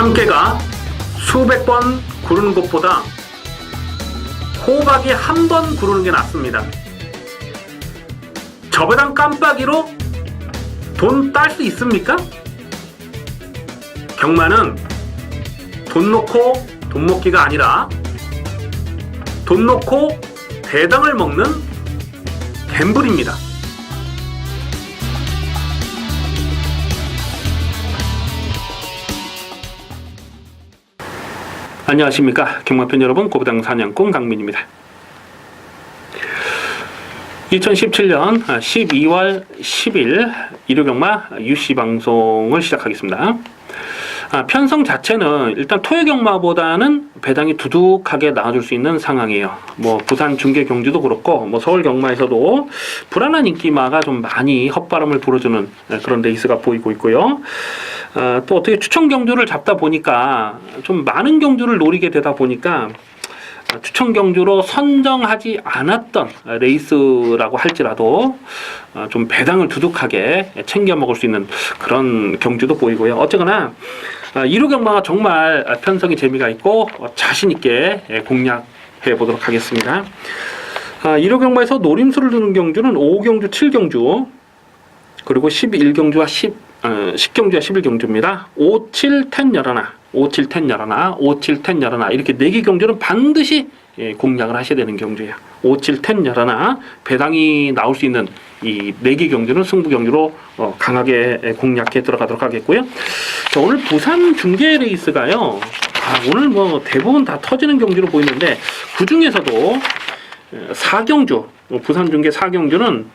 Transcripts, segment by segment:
참깨가 수백 번 구르는 것보다 호박이 한 번 구르는 게 낫습니다. 저배당 깜빡이로 돈 딸 수 있습니까? 경마는 돈 놓고 돈 먹기가 아니라 돈 놓고 배당을 먹는 갬블입니다. 안녕하십니까, 경마팬 여러분. 고배당 사냥꾼 강민입니다. 2017년 12월 10일 일요경마 UC 방송을 시작하겠습니다. 편성 자체는 일단 토요경마보다는 배당이 두둑하게 나와줄 수 있는 상황이에요. 부산 중계 경주도 그렇고 서울 경마에서도 불안한 인기마가 좀 많이 헛바람을 불어주는 그런 레이스가 보이고 있고요. 또 어떻게 추천 경주를 잡다 보니까 좀 많은 경주를 노리게 되다 보니까 추천 경주로 선정하지 않았던 레이스라고 할지라도 좀 배당을 두둑하게 챙겨 먹을 수 있는 그런 경주도 보이고요. 어쨌거나 1호 경마가 정말 편성이 재미가 있고 자신 있게 공략해 보도록 하겠습니다. 1호 경마에서 노림수를 두는 경주는 5경주, 7경주 그리고 11경주와 10경주와 11경주입니다. 5, 7, 10, 11 5, 7, 10, 11 5, 7, 10, 11 이렇게 4개 경주는 반드시 공략을 하셔야 되는 경주예요. 5, 7, 10, 11 배당이 나올 수 있는 이 4개 경주는 승부 경주로 강하게 공략해 들어가도록 하겠고요. 자, 오늘 부산 중계 레이스가요. 오늘 대부분 다 터지는 경주로 보이는데 그 중에서도 4경주 부산 중계 4경주는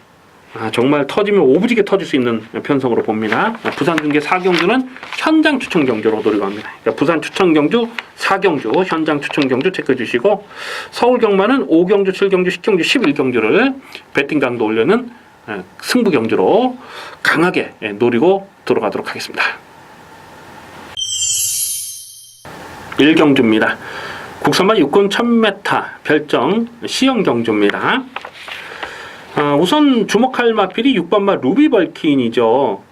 정말 터지면 오부지게 터질 수 있는 편성으로 봅니다. 부산 중계 4경주는 현장 추천 경주로 노리고 합니다. 그러니까 부산 추천 경주 4경주 현장 추천 경주 체크해 주시고, 서울 경마는 5경주, 7경주, 10경주, 11경주를 배팅 강도 올려는 승부 경주로 강하게 노리고 들어가도록 하겠습니다. 1경주입니다. 국선마 6군 1000m 별정 시형 경주입니다. 우선 주목할 마필이 6번마 루비벌킨이죠.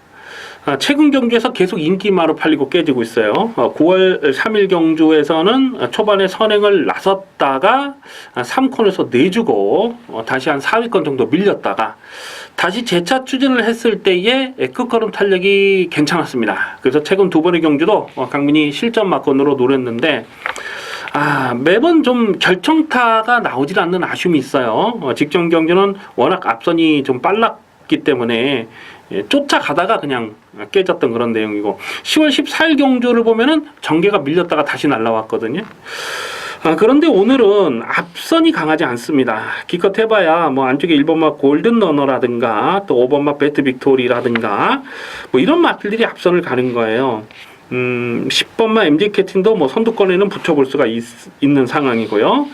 최근 경주에서 계속 인기마로 팔리고 깨지고 있어요. 9월 3일 경주에서는 초반에 선행을 나섰다가 3콘에서 내주고 다시 한 4위권 정도 밀렸다가 다시 재차 추진을 했을 때의 끝걸음 탄력이 괜찮았습니다. 그래서 최근 두 번의 경주도 강민이 실전 마건으로 노렸는데 매번 좀 결정타가 나오질 않는 아쉬움이 있어요. 직전 경주는 워낙 앞선이 좀 빨랐기 때문에 쫓아가다가 그냥 깨졌던 그런 내용이고, 10월 14일 경주를 보면은 전개가 밀렸다가 다시 날라왔거든요. 그런데 오늘은 앞선이 강하지 않습니다. 기껏 해봐야 안쪽에 1번마 골든 러너라든가 또 5번마 배트 빅토리라든가 이런 마필들이 앞선을 가는 거예요. 10번마 MJ 캐틴도 선두권에는 붙여볼 수가 있는 상황이고요.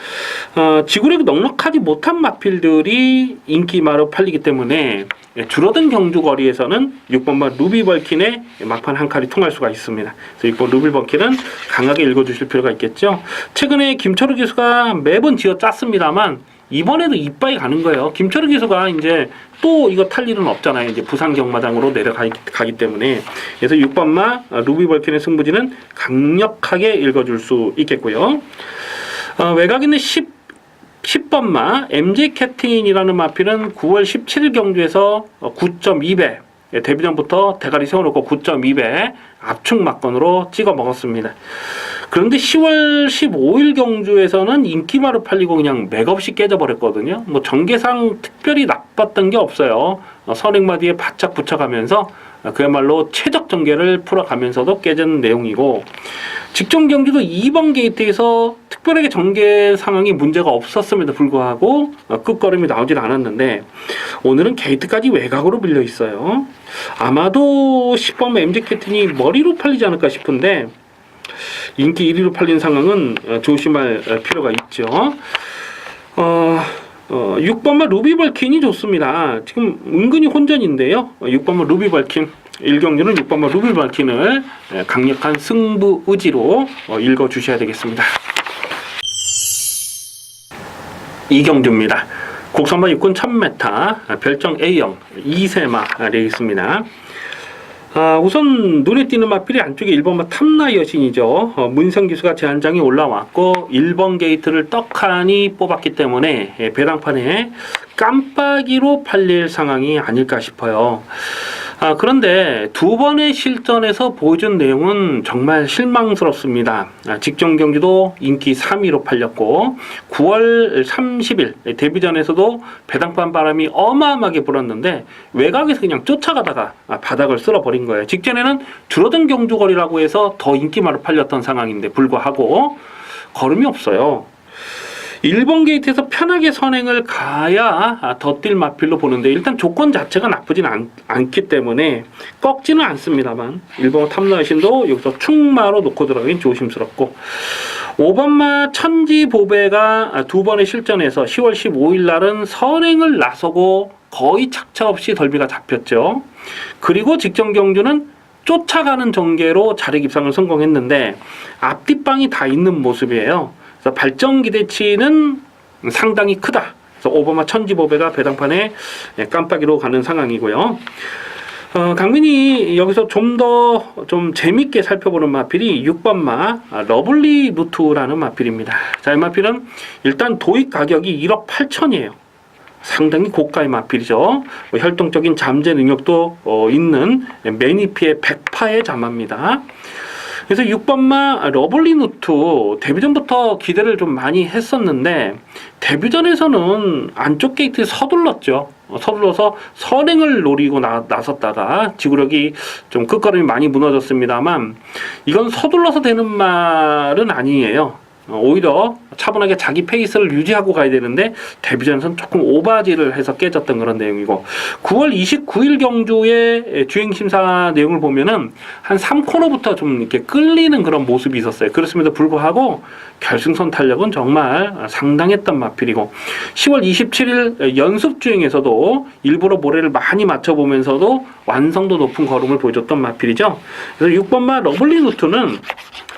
지구력이 넉넉하지 못한 마필들이 인기마로 팔리기 때문에 줄어든 경주 거리에서는 6번마 루비벌킨의 막판 한 칼이 통할 수가 있습니다. 그래서 6번 루비벌킨은 강하게 읽어주실 필요가 있겠죠. 최근에 김철우 기수가 매번 지어 짰습니다만 이번에도 이빠이 가는 거예요. 김철우 기수가 이제 또 이거 탈 일은 없잖아요. 이제 부산 경마장으로 내려가기 때문에. 그래서 6번마 루비벌킨의 승부지는 강력하게 읽어줄 수 있겠고요. 외곽 있는 10번마 MJ 캡틴이라는 마필은 9월 17일 경주에서 9.2배 데뷔전부터 대가리 세워놓고 9.2배 압축 막건으로 찍어 먹었습니다. 그런데 10월 15일 경주에서는 인기마로 팔리고 그냥 맥없이 깨져버렸거든요. 전개상 특별히 나빴던 게 없어요. 선행마디에 바짝 붙여가면서 그야말로 최적 전개를 풀어가면서도 깨진 내용이고, 직전 경주도 2번 게이트에서 특별하게 전개 상황이 문제가 없었음에도 불구하고 끝걸음이 나오질 않았는데 오늘은 게이트까지 외곽으로 밀려 있어요. 아마도 10번 MJ 캐틴이 머리로 팔리지 않을까 싶은데 인기 1위로 팔린 상황은 조심할 필요가 있죠. 6번마 루비벌킨이 좋습니다. 지금 은근히 혼전인데요. 6번마 루비벌킨 1경주는 6번마 루비벌킨을 강력한 승부 의지로 읽어주셔야 되겠습니다. 2경주입니다. 국선마 6군 1000m 별정 A형 2세마 레이스입니다. 우선 눈에 띄는 마필이 안쪽에 1번마 탐나 여신이죠. 문성 기수가 제한장이 올라왔고 1번 게이트를 떡하니 뽑았기 때문에 배당판에 깜빡이로 팔릴 상황이 아닐까 싶어요. 그런데 두 번의 실전에서 보여준 내용은 정말 실망스럽습니다. 직전 경기도 인기 3위로 팔렸고 9월 30일 데뷔전에서도 배당판 바람이 어마어마하게 불었는데 외곽에서 그냥 쫓아가다가 바닥을 쓸어버린 거예요. 직전에는 줄어든 경주거리라고 해서 더 인기마로 팔렸던 상황인데 불구하고 걸음이 없어요. 1번 게이트에서 편하게 선행을 가야 더 뛸 마필로 보는데 일단 조건 자체가 나쁘진 않기 때문에 꺾지는 않습니다만 1번 탐나 여신도 여기서 충마로 놓고 들어가긴 조심스럽고 5번마 천지보배가 두 번의 실전에서 10월 15일 날은 선행을 나서고 거의 착차 없이 덜비가 잡혔죠. 그리고 직전 경주는 쫓아가는 전개로 자력 입상을 성공했는데 앞뒷방이 다 있는 모습이에요. 발전 기대치는 상당히 크다. 그래서 5번마 천지보배가 배당판에 깜빡이로 가는 상황이고요. 강민이 여기서 좀 더 좀 재밌게 살펴보는 마필이 6번마 러블리 루트라는 마필입니다. 자, 이 마필은 일단 도입 가격이 1억 8천이에요. 상당히 고가의 마필이죠. 혈통적인 잠재 능력도 있는 매니피의 100파의 자마입니다. 그래서 6번마 러블리 누트 데뷔전부터 기대를 좀 많이 했었는데 데뷔전에서는 안쪽 게이트에 서둘렀죠. 서둘러서 선행을 노리고 나섰다가 지구력이 좀 끝걸음이 많이 무너졌습니다만 이건 서둘러서 되는 말은 아니에요. 오히려 차분하게 자기 페이스를 유지하고 가야 되는데 데뷔전에서는 조금 오바지를 해서 깨졌던 그런 내용이고 9월 29일 경주의 주행심사 내용을 보면은 한 3코너부터 좀 이렇게 끌리는 그런 모습이 있었어요. 그렇음에도 불구하고 결승선 탄력은 정말 상당했던 마필이고 10월 27일 연습 주행에서도 일부러 모래를 많이 맞춰보면서도 완성도 높은 걸음을 보여줬던 마필이죠. 그래서 6번마 러블리 누트는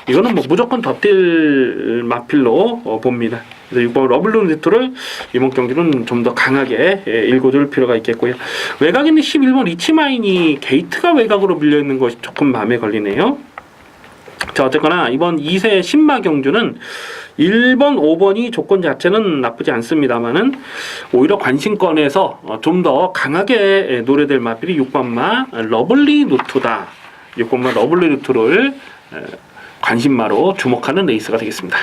이거는 뭐 무조건 덧뛸 마필로 봅니다. 그래서 6번 러블리 누트를 이번 경기는 좀 더 강하게 읽어줄 필요가 있겠고요. 외곽에 있는 11번 리치마인이 게이트가 외곽으로 밀려있는 것이 조금 마음에 걸리네요. 자, 어쨌거나 이번 2세 신마 경주는 1번, 5번이 조건 자체는 나쁘지 않습니다만은 오히려 관심권에서 좀 더 강하게 노려될 마필이 6번마 러블리 누트다. 6번마 러블리 누트를 관심마로 주목하는 레이스가 되겠습니다.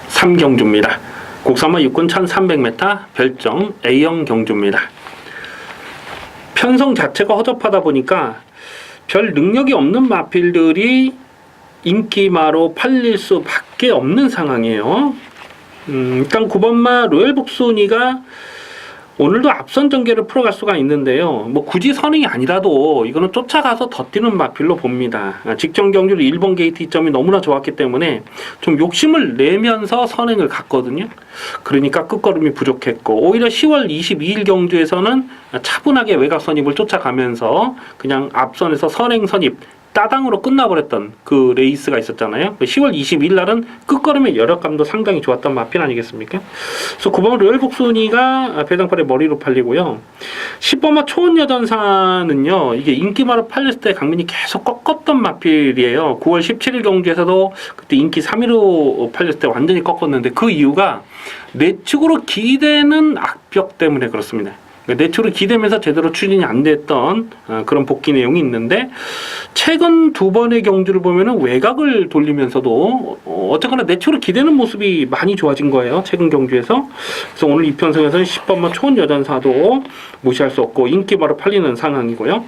3경주입니다. 국산마 6군 1300m 별정 A형 경주입니다. 편성 자체가 허접하다 보니까 별 능력이 없는 마필들이 인기마로 팔릴 수밖에 없는 상황이에요. 일단 9번마 로얄 복순이가 오늘도 앞선 전개를 풀어갈 수가 있는데요. 뭐 굳이 선행이 아니라도 이거는 쫓아가서 더 뛰는 마필로 봅니다. 직전 경주를 1번 게이트 이점이 너무나 좋았기 때문에 좀 욕심을 내면서 선행을 갔거든요. 그러니까 끝걸음이 부족했고 오히려 10월 22일 경주에서는 차분하게 외곽 선입을 쫓아가면서 그냥 앞선에서 선행 선입 따당으로 끝나버렸던 그 레이스가 있었잖아요. 10월 22일 날은 끝걸음의 여력감도 상당히 좋았던 마필 아니겠습니까? 그래서 9번 로얄 복순이가 배당팔의 머리로 팔리고요. 10번마 초원여전사는요. 이게 인기마로 팔렸을 때 강민이 계속 꺾었던 마필이에요. 9월 17일 경주에서도 그때 인기 3위로 팔렸을 때 완전히 꺾었는데 그 이유가 내측으로 기대는 악벽 때문에 그렇습니다. 내추로 기대면서 제대로 추진이 안 됐던 그런 복귀 내용이 있는데 최근 두 번의 경주를 보면은 외곽을 돌리면서도 어쨌거나 내추로 기대는 모습이 많이 좋아진 거예요. 최근 경주에서. 그래서 오늘 이 편성에서는 10번마 초원 여전사도 무시할 수 없고 인기바로 팔리는 상황이고요.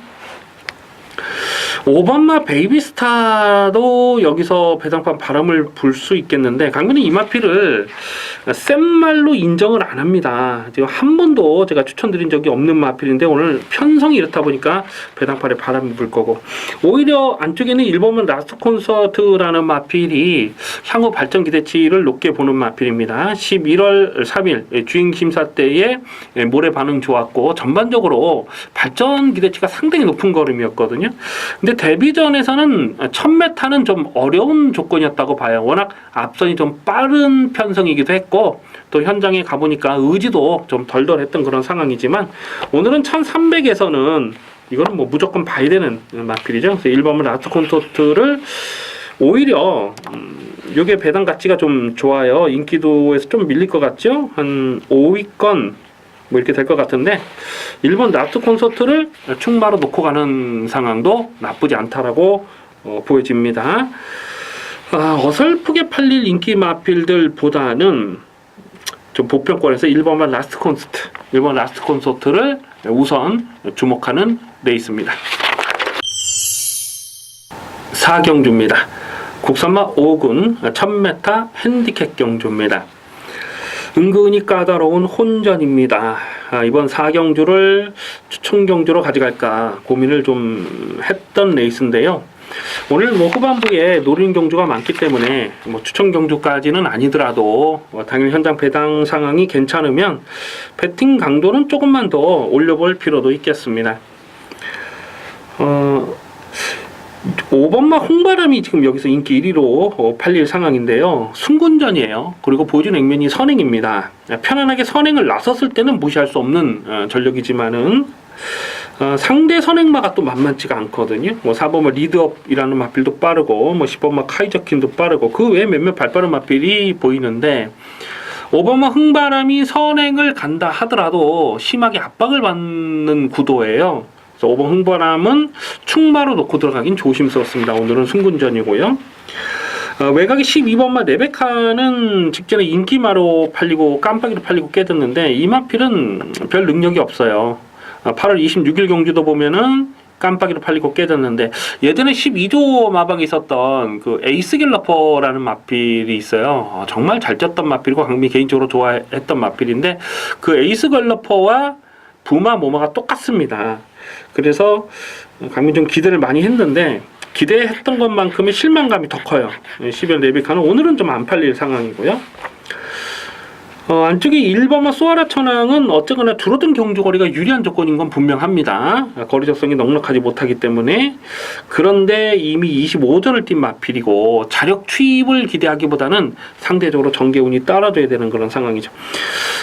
5번마 베이비스타도 여기서 배당판 바람을 불 수 있겠는데 강민은 이 마필을 센 말로 인정을 안 합니다. 지금 한 번도 제가 추천드린 적이 없는 마필인데 오늘 편성이 이렇다 보니까 배당판에 바람이 불 거고 오히려 안쪽에는 1번은 라스트 콘서트라는 마필이 향후 발전 기대치를 높게 보는 마필입니다. 11월 3일 주행심사 때에 모래 반응 좋았고 전반적으로 발전 기대치가 상당히 높은 걸음이었거든요. 근데 근데 데뷔전에서는 1000m는 좀 어려운 조건이었다고 봐요. 워낙 앞선이 좀 빠른 편성이기도 했고 또 현장에 가보니까 의지도 좀 덜덜했던 그런 상황이지만 오늘은 1300에서는 이거는 뭐 무조건 봐야 되는 마필이죠. 그래서 1번은 라스트 콘서트를 오히려 이게 배당 가치가 좀 좋아요. 인기도에서 좀 밀릴 것 같죠? 한 5위권 뭐 이렇게 될 것 같은데 1번 라스트 콘서트를 충마로 놓고 가는 상황도 나쁘지 않다라고 보여집니다. 어설프게 팔릴 인기 마필들보다는 좀 보편권에서 1번만 라스트 콘서트, 1번 라스트 콘서트를 우선 주목하는 레이스입니다. 4경주입니다. 국산마 5군 1000m 핸디캡 경주입니다. 은근히 까다로운 혼전입니다. 이번 4경주를 추천 경주로 가져갈까 고민을 좀 했던 레이스인데요. 오늘 뭐 후반부에 노린 경주가 많기 때문에 뭐 추천 경주까지는 아니더라도 당일 현장 배당 상황이 괜찮으면 배팅 강도는 조금만 더 올려볼 필요도 있겠습니다. 5번마 홍바람이 지금 여기서 인기 1위로 팔릴 상황인데요. 순군전이에요. 그리고 보여준 액면이 선행입니다. 편안하게 선행을 나섰을 때는 무시할 수 없는 전력이지만은 상대 선행마가 또 만만치가 않거든요. 뭐 4번마 리드업이라는 마필도 빠르고 뭐 10번마 카이저킨도 빠르고 그 외에 몇몇 발빠른 마필이 보이는데 5번마 흥바람이 선행을 간다 하더라도 심하게 압박을 받는 구도예요. 그래서 5번 흥바람은 충마로 놓고 들어가긴 조심스럽습니다. 오늘은 순군전이고요. 외곽이 12번마 레베카는 직전에 인기마로 팔리고 깜빡이로 팔리고 깨졌는데 이 마필은 별 능력이 없어요. 8월 26일 경주도 보면은 깜빡이로 팔리고 깨졌는데 예전에 12조 마방에 있었던 그 에이스 갤러퍼라는 마필이 있어요. 정말 잘 뛰었던 마필이고 강민이 개인적으로 좋아했던 마필인데 그 에이스 갤러퍼와 부마 모마가 똑같습니다. 그래서 강민 좀 기대를 많이 했는데 기대했던 것만큼의 실망감이 더 커요. 12월 레베카는 오늘은 좀 안 팔릴 상황이고요. 안쪽에 1번마 소아라 천왕은 어쨌거나 줄어든 경주거리가 유리한 조건인 건 분명합니다. 거리 적성이 넉넉하지 못하기 때문에. 그런데 이미 25전을 뛴 마필이고 자력 투입을 기대하기보다는 상대적으로 정계운이 따라줘야 되는 그런 상황이죠.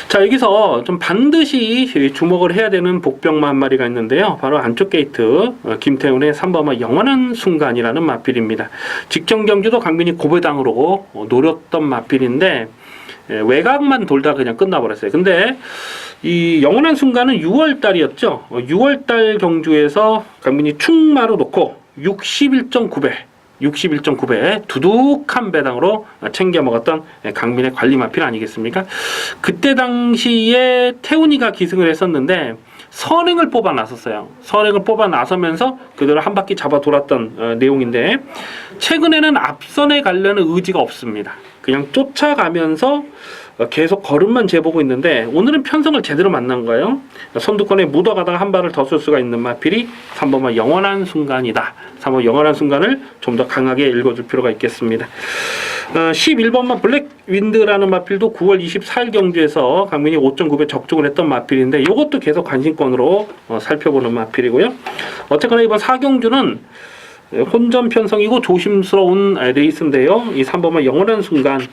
자, 여기서 좀 반드시 주목을 해야 되는 복병마 한 마리가 있는데요. 바로 안쪽 게이트 김태훈의 3번마 영원한 순간이라는 마필입니다. 직전 경주도 강민이 고배당으로 노렸던 마필인데 외곽만 돌다 그냥 끝나버렸어요. 근데 이 영원한 순간은 6월달이었죠. 6월달 경주에서 강민이 충마로 놓고 61.9배 두둑한 배당으로 챙겨 먹었던 강민의 관리 마필 아니겠습니까? 그때 당시에 태훈이가 기승을 했었는데 선행을 뽑아 나섰어요. 선행을 뽑아 나서면서 그대로 한 바퀴 잡아 돌았던 내용인데 최근에는 앞선에 가려는 의지가 없습니다. 그냥 쫓아가면서 계속 걸음만 재보고 있는데 오늘은 편성을 제대로 만난 거예요. 선두권에 묻어가다가 한 발을 더 쓸 수가 있는 마필이 3번만 영원한 순간이다. 3번 영원한 순간을 좀 더 강하게 읽어줄 필요가 있겠습니다. 11번만 블랙윈드라는 마필도 9월 24일 경주에서 강민이 5.9배 적중을 했던 마필인데 이것도 계속 관심권으로 살펴보는 마필이고요. 어쨌거나 이번 4경주는 혼전 편성이고 조심스러운 레이스인데요. 이 3번만 영원한 순간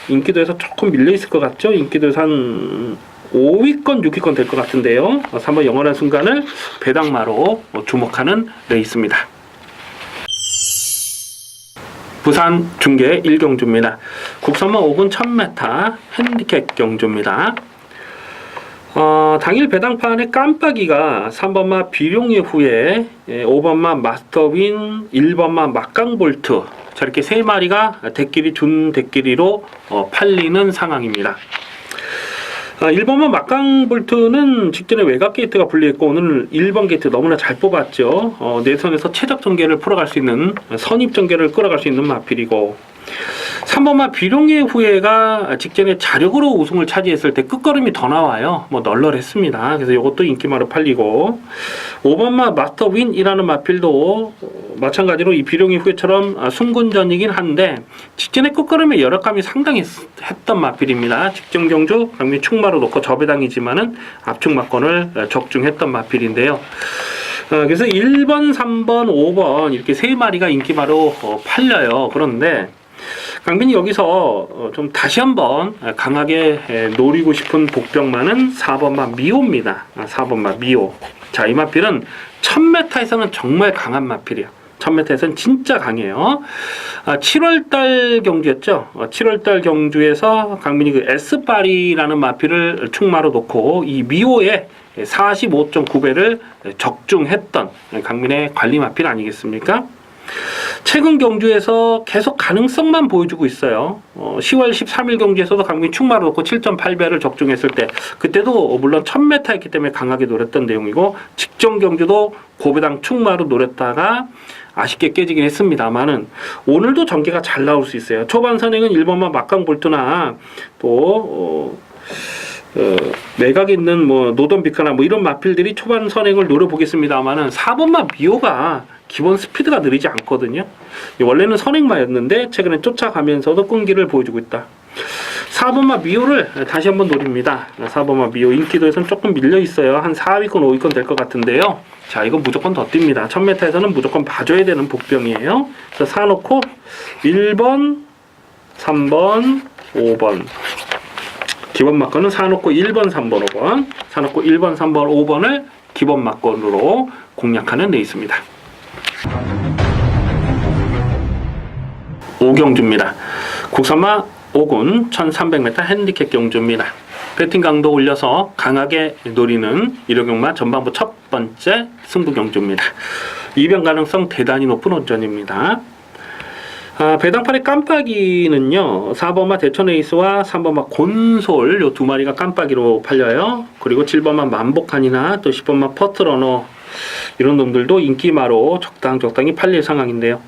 인기도에서 조금 밀려있을 것 같죠? 인기도에서 한 5위권, 6위권 될 것 같은데요. 3번 영원한 순간을 배당마로 주목하는 레이스입니다. 부산 중계 1경주입니다. 국산마 5군 1000m 핸디캡 경주입니다. 당일 배당판의 깜빡이가 3번마 비룡의 후에 5번마 마스터윈, 1번마 막강볼트 저렇게 세 마리가 대끼리 준 대끼리로 팔리는 상황입니다. 1번마 막강볼트는 직전에 외곽 게이트가 분리했고 오늘 1번 게이트 너무나 잘 뽑았죠. 내선에서 최적 전개를 풀어갈 수 있는 선입 전개를 끌어갈 수 있는 마필이고 3번마 비룡의 후예가 직전에 자력으로 우승을 차지했을 때 끝걸음이 더 나와요. 뭐 널널했습니다. 그래서 이것도 인기마로 팔리고 5번마 마스터윈이라는 마필도 마찬가지로 이 비룡의 후예처럼 순군전이긴 한데 직전에 끝걸음의 여력감이 상당히 했던 마필입니다. 직전 경주 강민 충마로 놓고 저배당이지만은 압축 막건을 적중했던 마필인데요. 그래서 1번, 3번, 5번 이렇게 세 마리가 인기마로 팔려요. 그런데 강빈이 여기서 좀 다시 한번 강하게 노리고 싶은 복병마는 4번마 미호입니다. 4번마 미호. 자, 이 마필은 1000m에서는 정말 강한 마필이에요. 1000m에서는 진짜 강해요. 7월달 경주였죠. 7월달 경주에서 강민이 그 S파리라는 마필을 충마로 놓고 이 미호에 45.9배를 적중했던 강민의 관리 마필 아니겠습니까? 최근 경주에서 계속 가능성만 보여주고 있어요. 10월 13일 경주에서도 강민이 충마로 놓고 7.8배를 적중했을 때 그때도 물론 1000m였기 때문에 강하게 노렸던 내용이고 직전 경주도 고배당 충마로 노렸다가 아쉽게 깨지긴 했습니다만은 오늘도 전개가 잘 나올 수 있어요. 초반 선행은 1번만 막강볼트나 또 매각에 있는 뭐 노던비카나 뭐 이런 마필들이 초반 선행을 노려보겠습니다만은 4번만 미호가 기본 스피드가 느리지 않거든요. 원래는 선행마였는데 최근에 쫓아가면서도 끈기를 보여주고 있다. 4번마 미호를 다시 한번 노립니다. 4번마 미호 인기도에서는 조금 밀려 있어요. 한 4위권 5위권 될 것 같은데요. 자, 이건 무조건 더 뜁니다. 1000m에서는 무조건 봐줘야 되는 복병이에요. 그래서 사놓고 1번, 3번, 5번 기본 막건은 사놓고 1번, 3번, 5번 사놓고 1번, 3번, 5번을 기본 막건으로 공략하는 데 있습니다. 5경주입니다. 국산마 5군 1300m 핸디캡 경주입니다. 배팅 강도 올려서 강하게 노리는 일요경마 전반부 첫 번째 승부 경주입니다. 이변 가능성 대단히 높은 원전입니다. 배당팔의 깜빡이는요 4번마 대천에이스와 3번마 곤솔 요 두 마리가 깜빡이로 팔려요. 그리고 7번마 만복한이나 또 10번마 퍼트러너 이런 놈들도 인기마로 적당히 팔릴 상황인데요.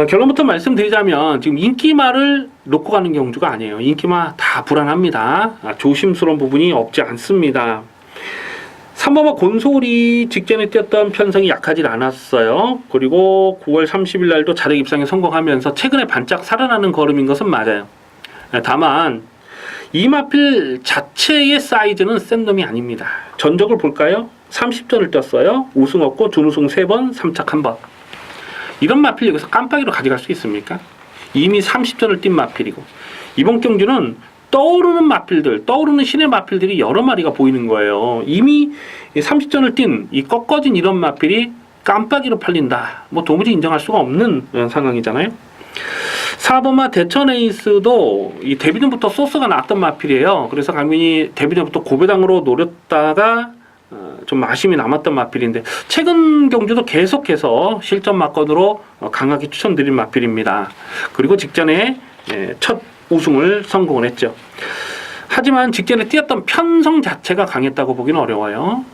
결론부터 말씀드리자면 지금 인기마를 놓고 가는 경주가 아니에요. 인기마 다 불안합니다. 조심스러운 부분이 없지 않습니다. 3번마 곤솔이 직전에 뛰었던 편성이 약하지 않았어요. 그리고 9월 30일 날도 자력 입상에 성공하면서 최근에 반짝 살아나는 걸음인 것은 맞아요. 다만 이 마필 자체의 사이즈는 센 놈이 아닙니다. 전적을 볼까요? 30전을 떴어요. 우승 없고 준우승 3번, 3착 1번. 이런 마필 여기서 깜빡이로 가져갈 수 있습니까? 이미 30전을 뛴 마필이고 이번 경주는 떠오르는 마필들, 떠오르는 신의 마필들이 여러 마리가 보이는 거예요. 이미 30전을 뛴 이 꺾어진 이런 마필이 깜빡이로 팔린다. 뭐 도무지 인정할 수가 없는 상황이잖아요. 4번마 대천에이스도 이 데뷔 전부터 소스가 났던 마필이에요. 그래서 강민이 데뷔 전부터 고배당으로 노렸다가 좀 아쉬움이 남았던 마필인데 최근 경주도 계속해서 실전 막건으로 강하게 추천드린 마필입니다. 그리고 직전에 첫 우승을 성공을 했죠. 하지만 직전에 뛰었던 편성 자체가 강했다고 보기는 어려워요.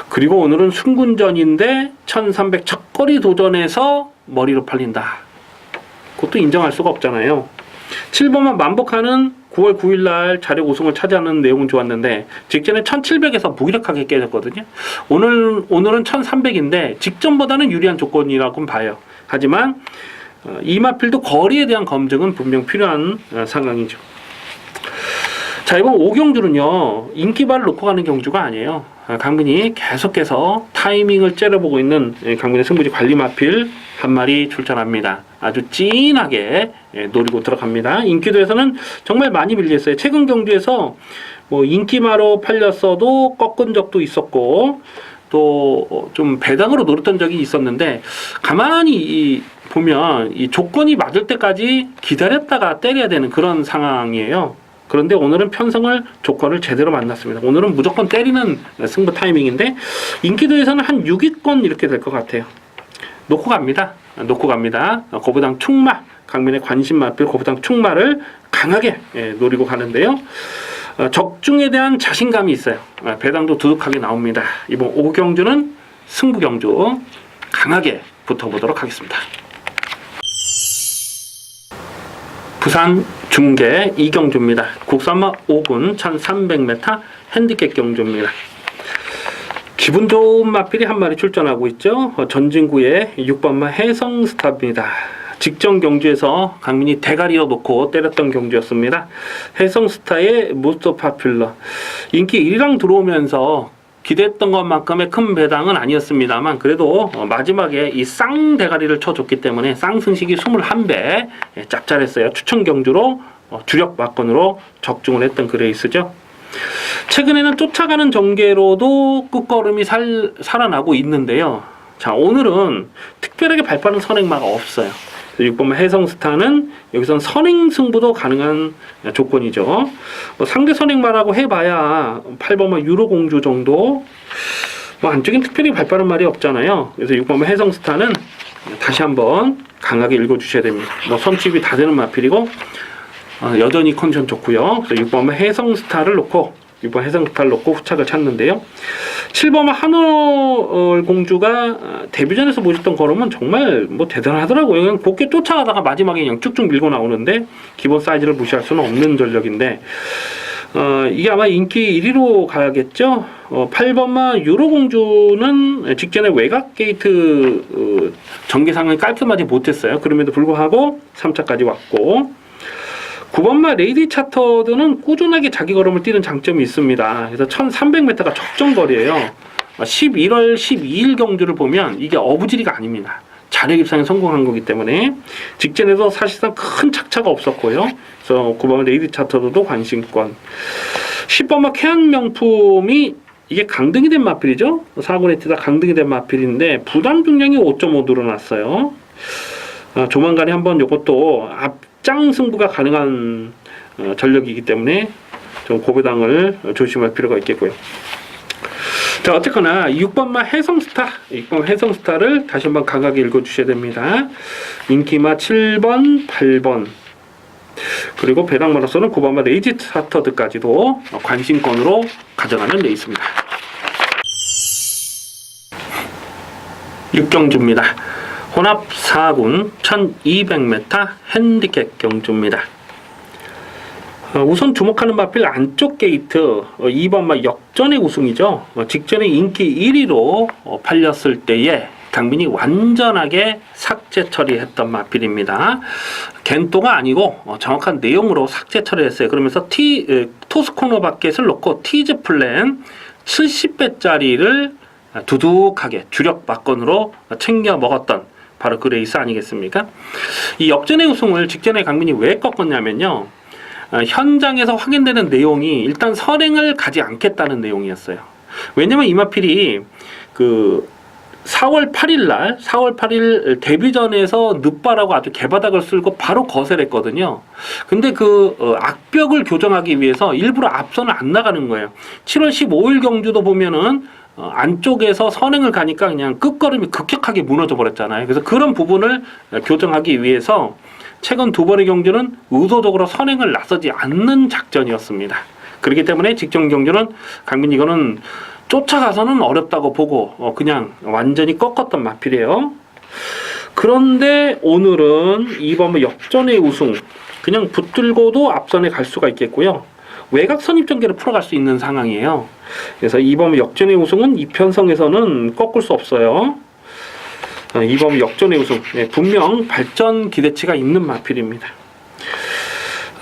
그리고 오늘은 순군전인데 1300 첫거리 도전에서 머리로 팔린다. 그것도 인정할 수가 없잖아요. 7번만 만복하는 9월 9일날 자력 우승을 차지하는 내용은 좋았는데 직전에 1700에서 무기력하게 깨졌거든요. 오늘은 1300인데 직전보다는 유리한 조건이라고 봐요. 하지만 이 마필도 거리에 대한 검증은 분명 필요한 상황이죠. 자, 이번 5경주는요 인기발을 놓고 가는 경주가 아니에요. 강민이 계속해서 타이밍을 째려보고 있는 강민의 승부지 관리 마필 한 마리 출전합니다. 아주 찐하게 노리고 들어갑니다. 인기도에서는 정말 많이 밀렸어요. 최근 경주에서 뭐 인기마로 팔렸어도 꺾은 적도 있었고 또 좀 배당으로 노렸던 적이 있었는데 가만히 보면 이 조건이 맞을 때까지 기다렸다가 때려야 되는 그런 상황이에요. 그런데 오늘은 편성을 조건을 제대로 만났습니다. 오늘은 무조건 때리는 승부 타이밍인데 인기도에서는 한 6위권 이렇게 될 것 같아요. 놓고 갑니다. 고부당 충마, 강민의 관심 마필 고부당 충마를 강하게 노리고 가는데요. 적중에 대한 자신감이 있어요. 배당도 두둑하게 나옵니다. 이번 5경주는 승부 경주 강하게 붙어보도록 하겠습니다. 부산 중계 2경주입니다. 국산마 5군 1300m 핸디캡 경주입니다. 기분 좋은 마필이 한 마리 출전하고 있죠. 전진구의 6번마 해성스타입니다. 직전 경주에서 강민이 대가리로 놓고 때렸던 경주였습니다. 해성스타의 모스트 파퓰러 인기 1위랑 들어오면서 기대했던 것만큼의 큰 배당은 아니었습니다만 그래도 마지막에 이 쌍 대가리를 쳐줬기 때문에 쌍승식이 21배 짭짤했어요. 추천 경주로 주력 막건으로 적중을 했던 그 레이스죠. 최근에는 쫓아가는 전개로도 끝걸음이 살아나고 있는데요. 자, 오늘은 특별하게 발빠른 선행마가 없어요. 6번마 해성스타는 여기선 선행 승부도 가능한 조건이죠. 뭐 상대 선행마라고 해봐야 8번마 유로공주 정도. 뭐 안쪽엔 특별히 발빠른 말이 없잖아요. 그래서 6번마 해성스타는 다시 한번 강하게 읽어주셔야 됩니다. 뭐 선취입이 다 되는 마필이고 여전히 컨디션 좋고요. 그래서 6번마 해성스타를 놓고 6번 해성스타를 놓고 후착을 찾는데요. 7번마 한월공주가 데뷔전에서 보셨던 걸음은 정말 뭐 대단하더라고요. 그냥 곱게 쫓아가다가 마지막에 그냥 쭉쭉 밀고 나오는데 기본 사이즈를 무시할 수는 없는 전력인데 이게 아마 인기 1위로 가야겠죠. 8번마 유로공주는 직전에 외곽 게이트 전개상을 깔끔하지 못했어요. 그럼에도 불구하고 3차까지 왔고 9번마 레이디 차터드는 꾸준하게 자기 걸음을 뛰는 장점이 있습니다. 그래서 1300m가 적정거리예요. 11월 12일 경주를 보면 이게 어부지리가 아닙니다. 자력 입상에 성공한 거기 때문에 직전에도 사실상 큰 착차가 없었고요. 그래서 9번마 레이디 차터드도 관심권. 10번마 캐안 명품이 이게 강등이 된 마필이죠. 4군에 뛰다 강등이 된 마필인데 부담 중량이 5.5 늘어났어요. 조만간에 한번 이것도 앞장 승부가 가능한 전력이기 때문에 좀 고배당을 조심할 필요가 있겠고요. 자, 어쨌거나 6번마 해성스타, 6번 해성스타를 다시 한번 강하게 읽어주셔야 됩니다. 인기마 7번, 8번 그리고 배당마로서는 9번마 레이지 차터드까지도 관심권으로 가져가는 레이스입니다. 6경주입니다. 혼합 4군 1200m 핸디캡 경주입니다. 우선 주목하는 마필 안쪽 게이트 2번마 역전의 우승이죠. 직전에 인기 1위로 팔렸을 때에 강민이 완전하게 삭제 처리했던 마필입니다. 겐또가 아니고 정확한 내용으로 삭제 처리했어요. 그러면서 토스 코너 바켓을 놓고 티즈 플랜 70배짜리를 두둑하게 주력 막건으로 챙겨 먹었던 바로 그 레이스 아니겠습니까? 이 역전의 우승을 직전에 강민이 왜 꺾었냐면요. 현장에서 확인되는 내용이 일단 선행을 가지 않겠다는 내용이었어요. 왜냐면 이마필이 그 4월 8일 데뷔전에서 늦바라고 아주 개바닥을 쓸고 바로 거셀했거든요. 근데 그 악벽을 교정하기 위해서 일부러 앞선을 안 나가는 거예요. 7월 15일 경주도 보면은 안쪽에서 선행을 가니까 그냥 끝걸음이 급격하게 무너져 버렸잖아요. 그래서 그런 부분을 교정하기 위해서 최근 두 번의 경주는 의도적으로 선행을 나서지 않는 작전이었습니다. 그렇기 때문에 직전 경주는 강민 이거는 쫓아가서는 어렵다고 보고 그냥 완전히 꺾었던 마필이에요. 그런데 오늘은 2번 역전의 우승 그냥 붙들고도 앞선에 갈 수가 있겠고요. 외곽 선입 전개를 풀어갈 수 있는 상황이에요. 그래서 2번 역전의 우승은 이편성에서는 꺾을 수 없어요. 2번 역전의 우승 분명 발전 기대치가 있는 마필입니다.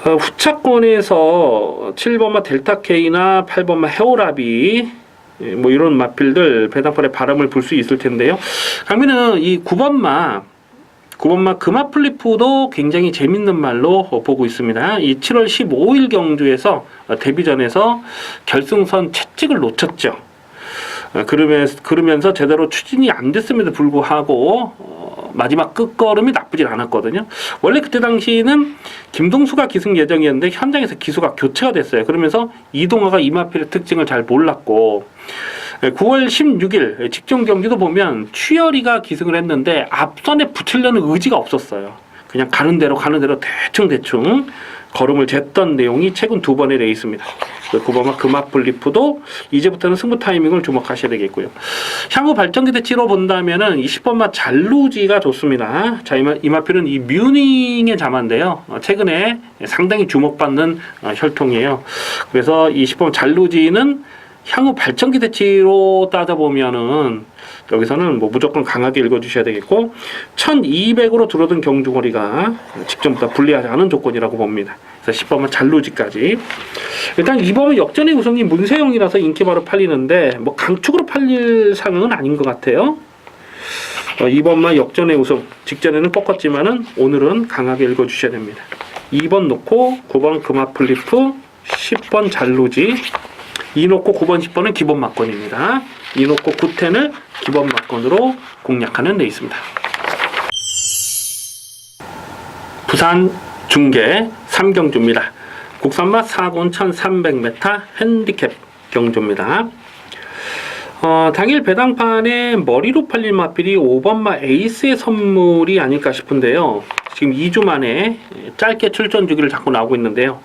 후차권에서 7번마 델타K나 8번마 헤오라비 뭐 이런 마필들 배당판에 바람을 불 수 있을 텐데요. 강민은 이 9번마 금화플리프도 굉장히 재밌는 말로 보고 있습니다. 이 7월 15일 경주에서 데뷔전에서 결승선 채찍을 놓쳤죠. 그러면서 제대로 추진이 안 됐음에도 불구하고 마지막 끝걸음이 나쁘진 않았거든요. 원래 그때 당시에는 김동수가 기승 예정이었는데 현장에서 기수가 교체가 됐어요. 그러면서 이동화가 이마필의 특징을 잘 몰랐고 9월 16일 직전 경기도 보면 취열이가 기승을 했는데 앞선에 붙이려는 의지가 없었어요. 그냥 가는 대로 대충 걸음을 쟀던 내용이 최근 두 번의 레이스입니다. 9번마 금화플리프도 이제부터는 승부 타이밍을 주목하셔야 되겠고요. 향후 발전 기대치로 본다면은 20번마 잘루지가 좋습니다. 자, 이마필은 이 뮤닝의 자마인데요. 최근에 상당히 주목받는 혈통이에요. 그래서 20번마 잘루지는 향후 발전 기대치로 따져보면은 여기서는 뭐 무조건 강하게 읽어주셔야 되겠고 1200으로 줄어든 경주거리가 직전보다 불리하지 않은 조건이라고 봅니다. 그래서 10번마 잘루지까지. 일단 2번은 역전의 우승이 문세영이라서 인기바로 팔리는데 뭐 강축으로 팔릴 상황은 아닌 것 같아요. 2번마 역전의 우승. 직전에는 꺾었지만은 오늘은 강하게 읽어주셔야 됩니다. 2번 놓고 9번 금화플리프, 10번 잘루지, 2 놓고 9번 10번은 기본 막건입니다. 2 놓고 9텐을 기본 막건으로 공략하는 데 있습니다. 부산 중계 3경주입니다. 국산맛 4군 1300m 핸디캡 경주입니다. 당일 배당판에 머리로 팔릴 마필이 5번마 에이스의 선물이 아닐까 싶은데요. 지금 2주 만에 짧게 출전 주기를 자꾸 나오고 있는데요.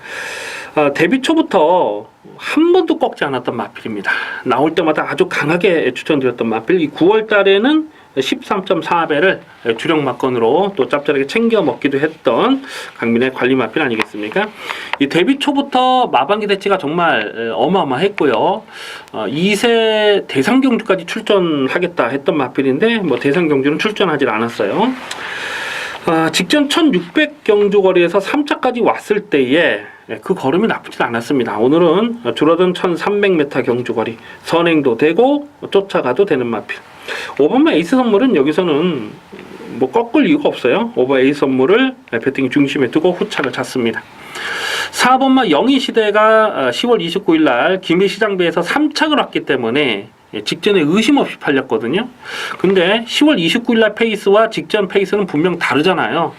데뷔 초부터 한 번도 꺾지 않았던 마필입니다. 나올 때마다 아주 강하게 추천드렸던 마필. 이 9월 달에는 13.4배를 주력 막건으로 또 짭짤하게 챙겨 먹기도 했던 강민의 관리 마필 아니겠습니까? 이 데뷔 초부터 마방기 대치가 정말 어마어마했고요. 2세 대상 경주까지 출전하겠다 했던 마필인데 뭐 대상 경주는 출전하지 않았어요. 직전 1600 경주 거리에서 3차까지 왔을 때에 그 걸음이 나쁘지 않았습니다. 오늘은 줄어든 1300m 경주 거리 선행도 되고 쫓아가도 되는 마필. 5번마 에이스 선물은 여기서는 뭐 꺾을 이유가 없어요. 5번 에이스 선물을 배팅 중심에 두고 후차를 찼습니다. 4번마 영희시대가 10월 29일 날 김해시장배에서 3착을 왔기 때문에 직전에 의심 없이 팔렸거든요. 근데 10월 29일 날 페이스와 직전 페이스는 분명 다르잖아요.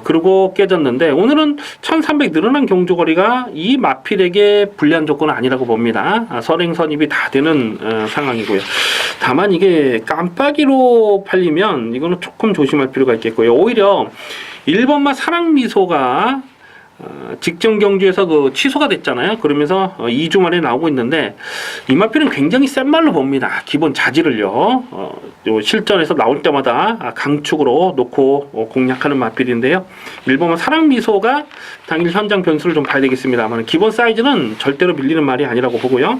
그리고 깨졌는데 오늘은 1300 늘어난 경주거리가 이 마필에게 불리한 조건은 아니라고 봅니다. 선행 선입이 다 되는 상황이고요. 다만 이게 깜빡이로 팔리면 이거는 조금 조심할 필요가 있겠고요. 오히려 1번마 사랑미소가 직전 경주에서 그 취소가 됐잖아요. 그러면서 2주 만에 나오고 있는데 이 마필은 굉장히 센 말로 봅니다. 기본 자질을요. 실전에서 나올 때마다 강축으로 놓고 공략하는 마필인데요. 1번은 사랑미소가 당일 현장 변수를 좀 봐야 되겠습니다만 기본 사이즈는 절대로 밀리는 말이 아니라고 보고요.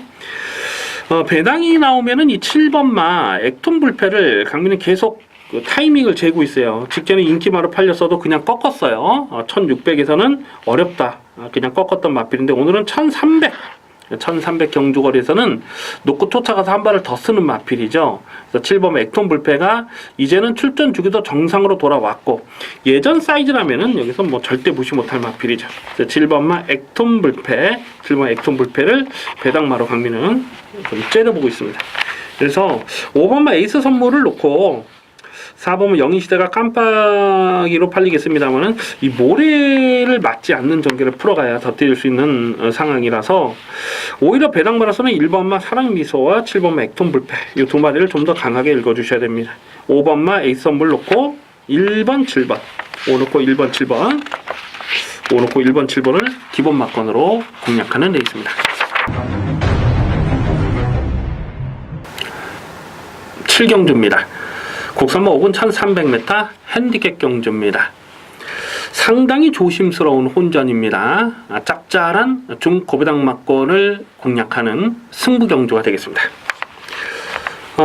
배당이 나오면은 이 7번마 액톤 불패를 강민은 계속 그 타이밍을 재고 있어요. 직전에 인기마로 팔렸어도 그냥 꺾었어요. 1600에서는 어렵다. 그냥 꺾었던 마필인데 오늘은 1300 경주거리에서는 놓고 쫓아가서 한 발을 더 쓰는 마필이죠. 그래서 7번 액톤 불패가 이제는 출전 주기도 정상으로 돌아왔고 예전 사이즈라면은 여기서 뭐 절대 무시 못할 마필이죠. 그래서 7번마 액톤 불패, 7번 액톤 불패를 배당마로 강민은 좀 째려보고 있습니다. 그래서 5번마 에이스 선물을 놓고 4번은 영희시대가 깜빡이로 팔리겠습니다만은 이 모래를 맞지 않는 전개를 풀어가야 더 뛰을 수 있는 상황이라서 오히려 배당마라서는 1번마 사랑미소와 7번마 액톤 불패 이 두 마리를 좀 더 강하게 읽어주셔야 됩니다. 5번마 에이스 선물 놓고 1번 7번 5 놓고 1번 7번 5 놓고 1번 7번을 기본 막건으로 공략하는 데 있습니다. 7경주입니다. 국산마 5군 1300m 핸디캡 경주입니다. 상당히 조심스러운 혼전입니다. 짭짤한 중고배당 막건을 공략하는 승부 경주가 되겠습니다.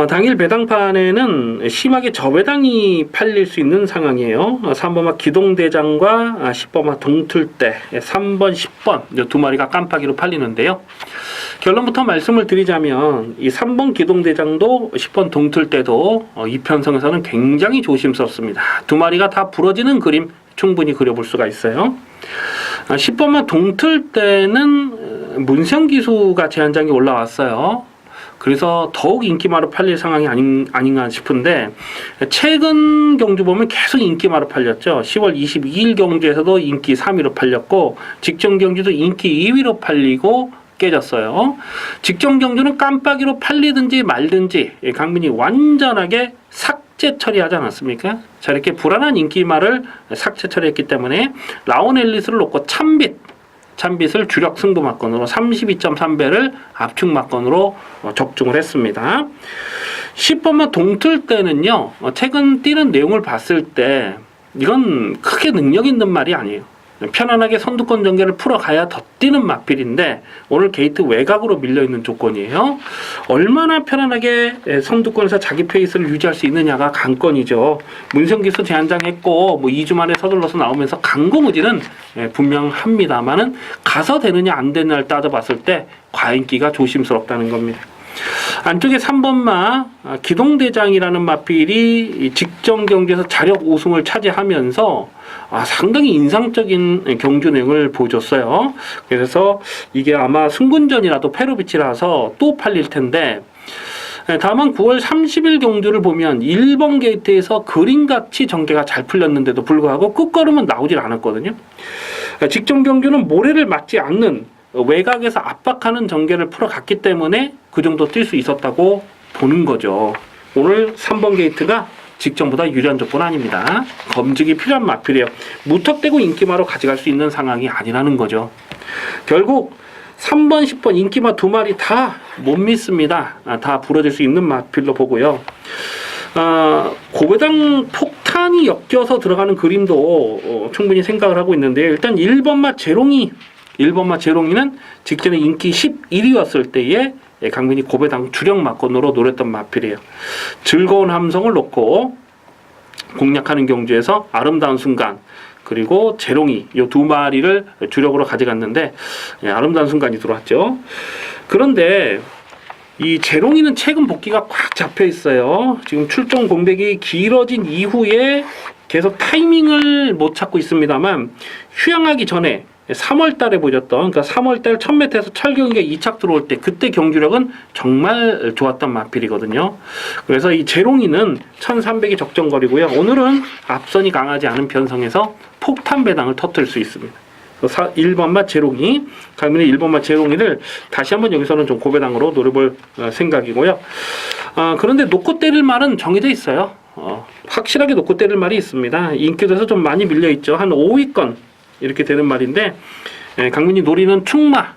당일 배당판에는 심하게 저배당이 팔릴 수 있는 상황이에요. 3번마 기동대장과 10번마 동틀대 3번 10번 이 두 마리가 깜빡이로 팔리는데요. 결론부터 말씀을 드리자면 이 3번 기동대장도 10번 동틀대도 이 편성에서는 굉장히 조심스럽습니다. 두 마리가 다 부러지는 그림 충분히 그려볼 수가 있어요. 10번마 동틀대는 문세영 기수가 제한장에 올라왔어요. 그래서 더욱 인기마로 팔릴 상황이 아닌가 싶은데 최근 경주 보면 계속 인기마로 팔렸죠. 10월 22일 경주에서도 인기 3위로 팔렸고 직전 경주도 인기 2위로 팔리고 깨졌어요. 직전 경주는 깜빡이로 팔리든지 말든지 강민이 완전하게 삭제 처리하지 않았습니까? 자, 이렇게 불안한 인기마를 삭제 처리했기 때문에 라온 앨리스를 놓고 참빗을 주력 승부 막건으로 32.3배를 압축 막건으로 적중을 했습니다. 10번마 동틀 때는요. 최근 뛰는 내용을 봤을 때 이건 크게 능력 있는 말이 아니에요. 편안하게 선두권 전개를 풀어가야 더 뛰는 마필인데 오늘 게이트 외곽으로 밀려있는 조건이에요. 얼마나 편안하게 선두권에서 자기 페이스를 유지할 수 있느냐가 관건이죠. 문성기수 재한장했고 뭐 2주 만에 서둘러서 나오면서 강공우지는 분명합니다만은 가서 되느냐 안 되느냐를 따져봤을 때 과인기가 조심스럽다는 겁니다. 안쪽에 3번마 기동대장이라는 마필이 직전 경기에서 자력 우승을 차지하면서 상당히 인상적인 경주 내용을 보여줬어요. 그래서 이게 아마 승군전이라도 페루비치라서 또 팔릴 텐데 다만 9월 30일 경주를 보면 1번 게이트에서 그림같이 전개가 잘 풀렸는데도 불구하고 끝걸음은 나오질 않았거든요. 직전 경주는 모래를 맞지 않는 외곽에서 압박하는 전개를 풀어갔기 때문에 그 정도 뛸 수 있었다고 보는 거죠. 오늘 3번 게이트가 직전보다 유리한 조건 아닙니다. 검증이 필요한 마필이에요. 무턱대고 인기마로 가져갈 수 있는 상황이 아니라는 거죠. 결국 3번, 10번 인기마 두 마리 다 못 믿습니다. 다 부러질 수 있는 마필로 보고요. 고배당 폭탄이 엮여서 들어가는 그림도 충분히 생각을 하고 있는데 일단 1번마 제롱이는 직전에 인기 11위였을 때에 강민이 고배당 주력 마건으로 노렸던 마필이에요. 즐거운 함성을 놓고 공략하는 경주에서 아름다운 순간 그리고 제롱이 이 두 마리를 주력으로 가져갔는데 아름다운 순간이 들어왔죠. 그런데 이 제롱이는 최근 복귀가 꽉 잡혀 있어요. 지금 출전 공백이 길어진 이후에 계속 타이밍을 못 찾고 있습니다만 휴양하기 전에 3월 달에 보셨던 그러니까 3월 달 1000m에서 철경기가 2착 들어올 때 그때 경주력은 정말 좋았던 마필이거든요. 그래서 이 제롱이는 1300이 적정거리고요. 오늘은 앞선이 강하지 않은 편성에서 폭탄 배당을 터뜨릴 수 있습니다. 1번마 제롱이 강민의 1번마 제롱이를 다시 한번 여기서는 좀 고배당으로 노려볼 생각이고요. 그런데 놓고 때릴 말은 정해져 있어요. 확실하게 놓고 때릴 말이 있습니다. 인기도에서 좀 많이 밀려있죠. 한 5위권 이렇게 되는 말인데 강민이 노리는 축마,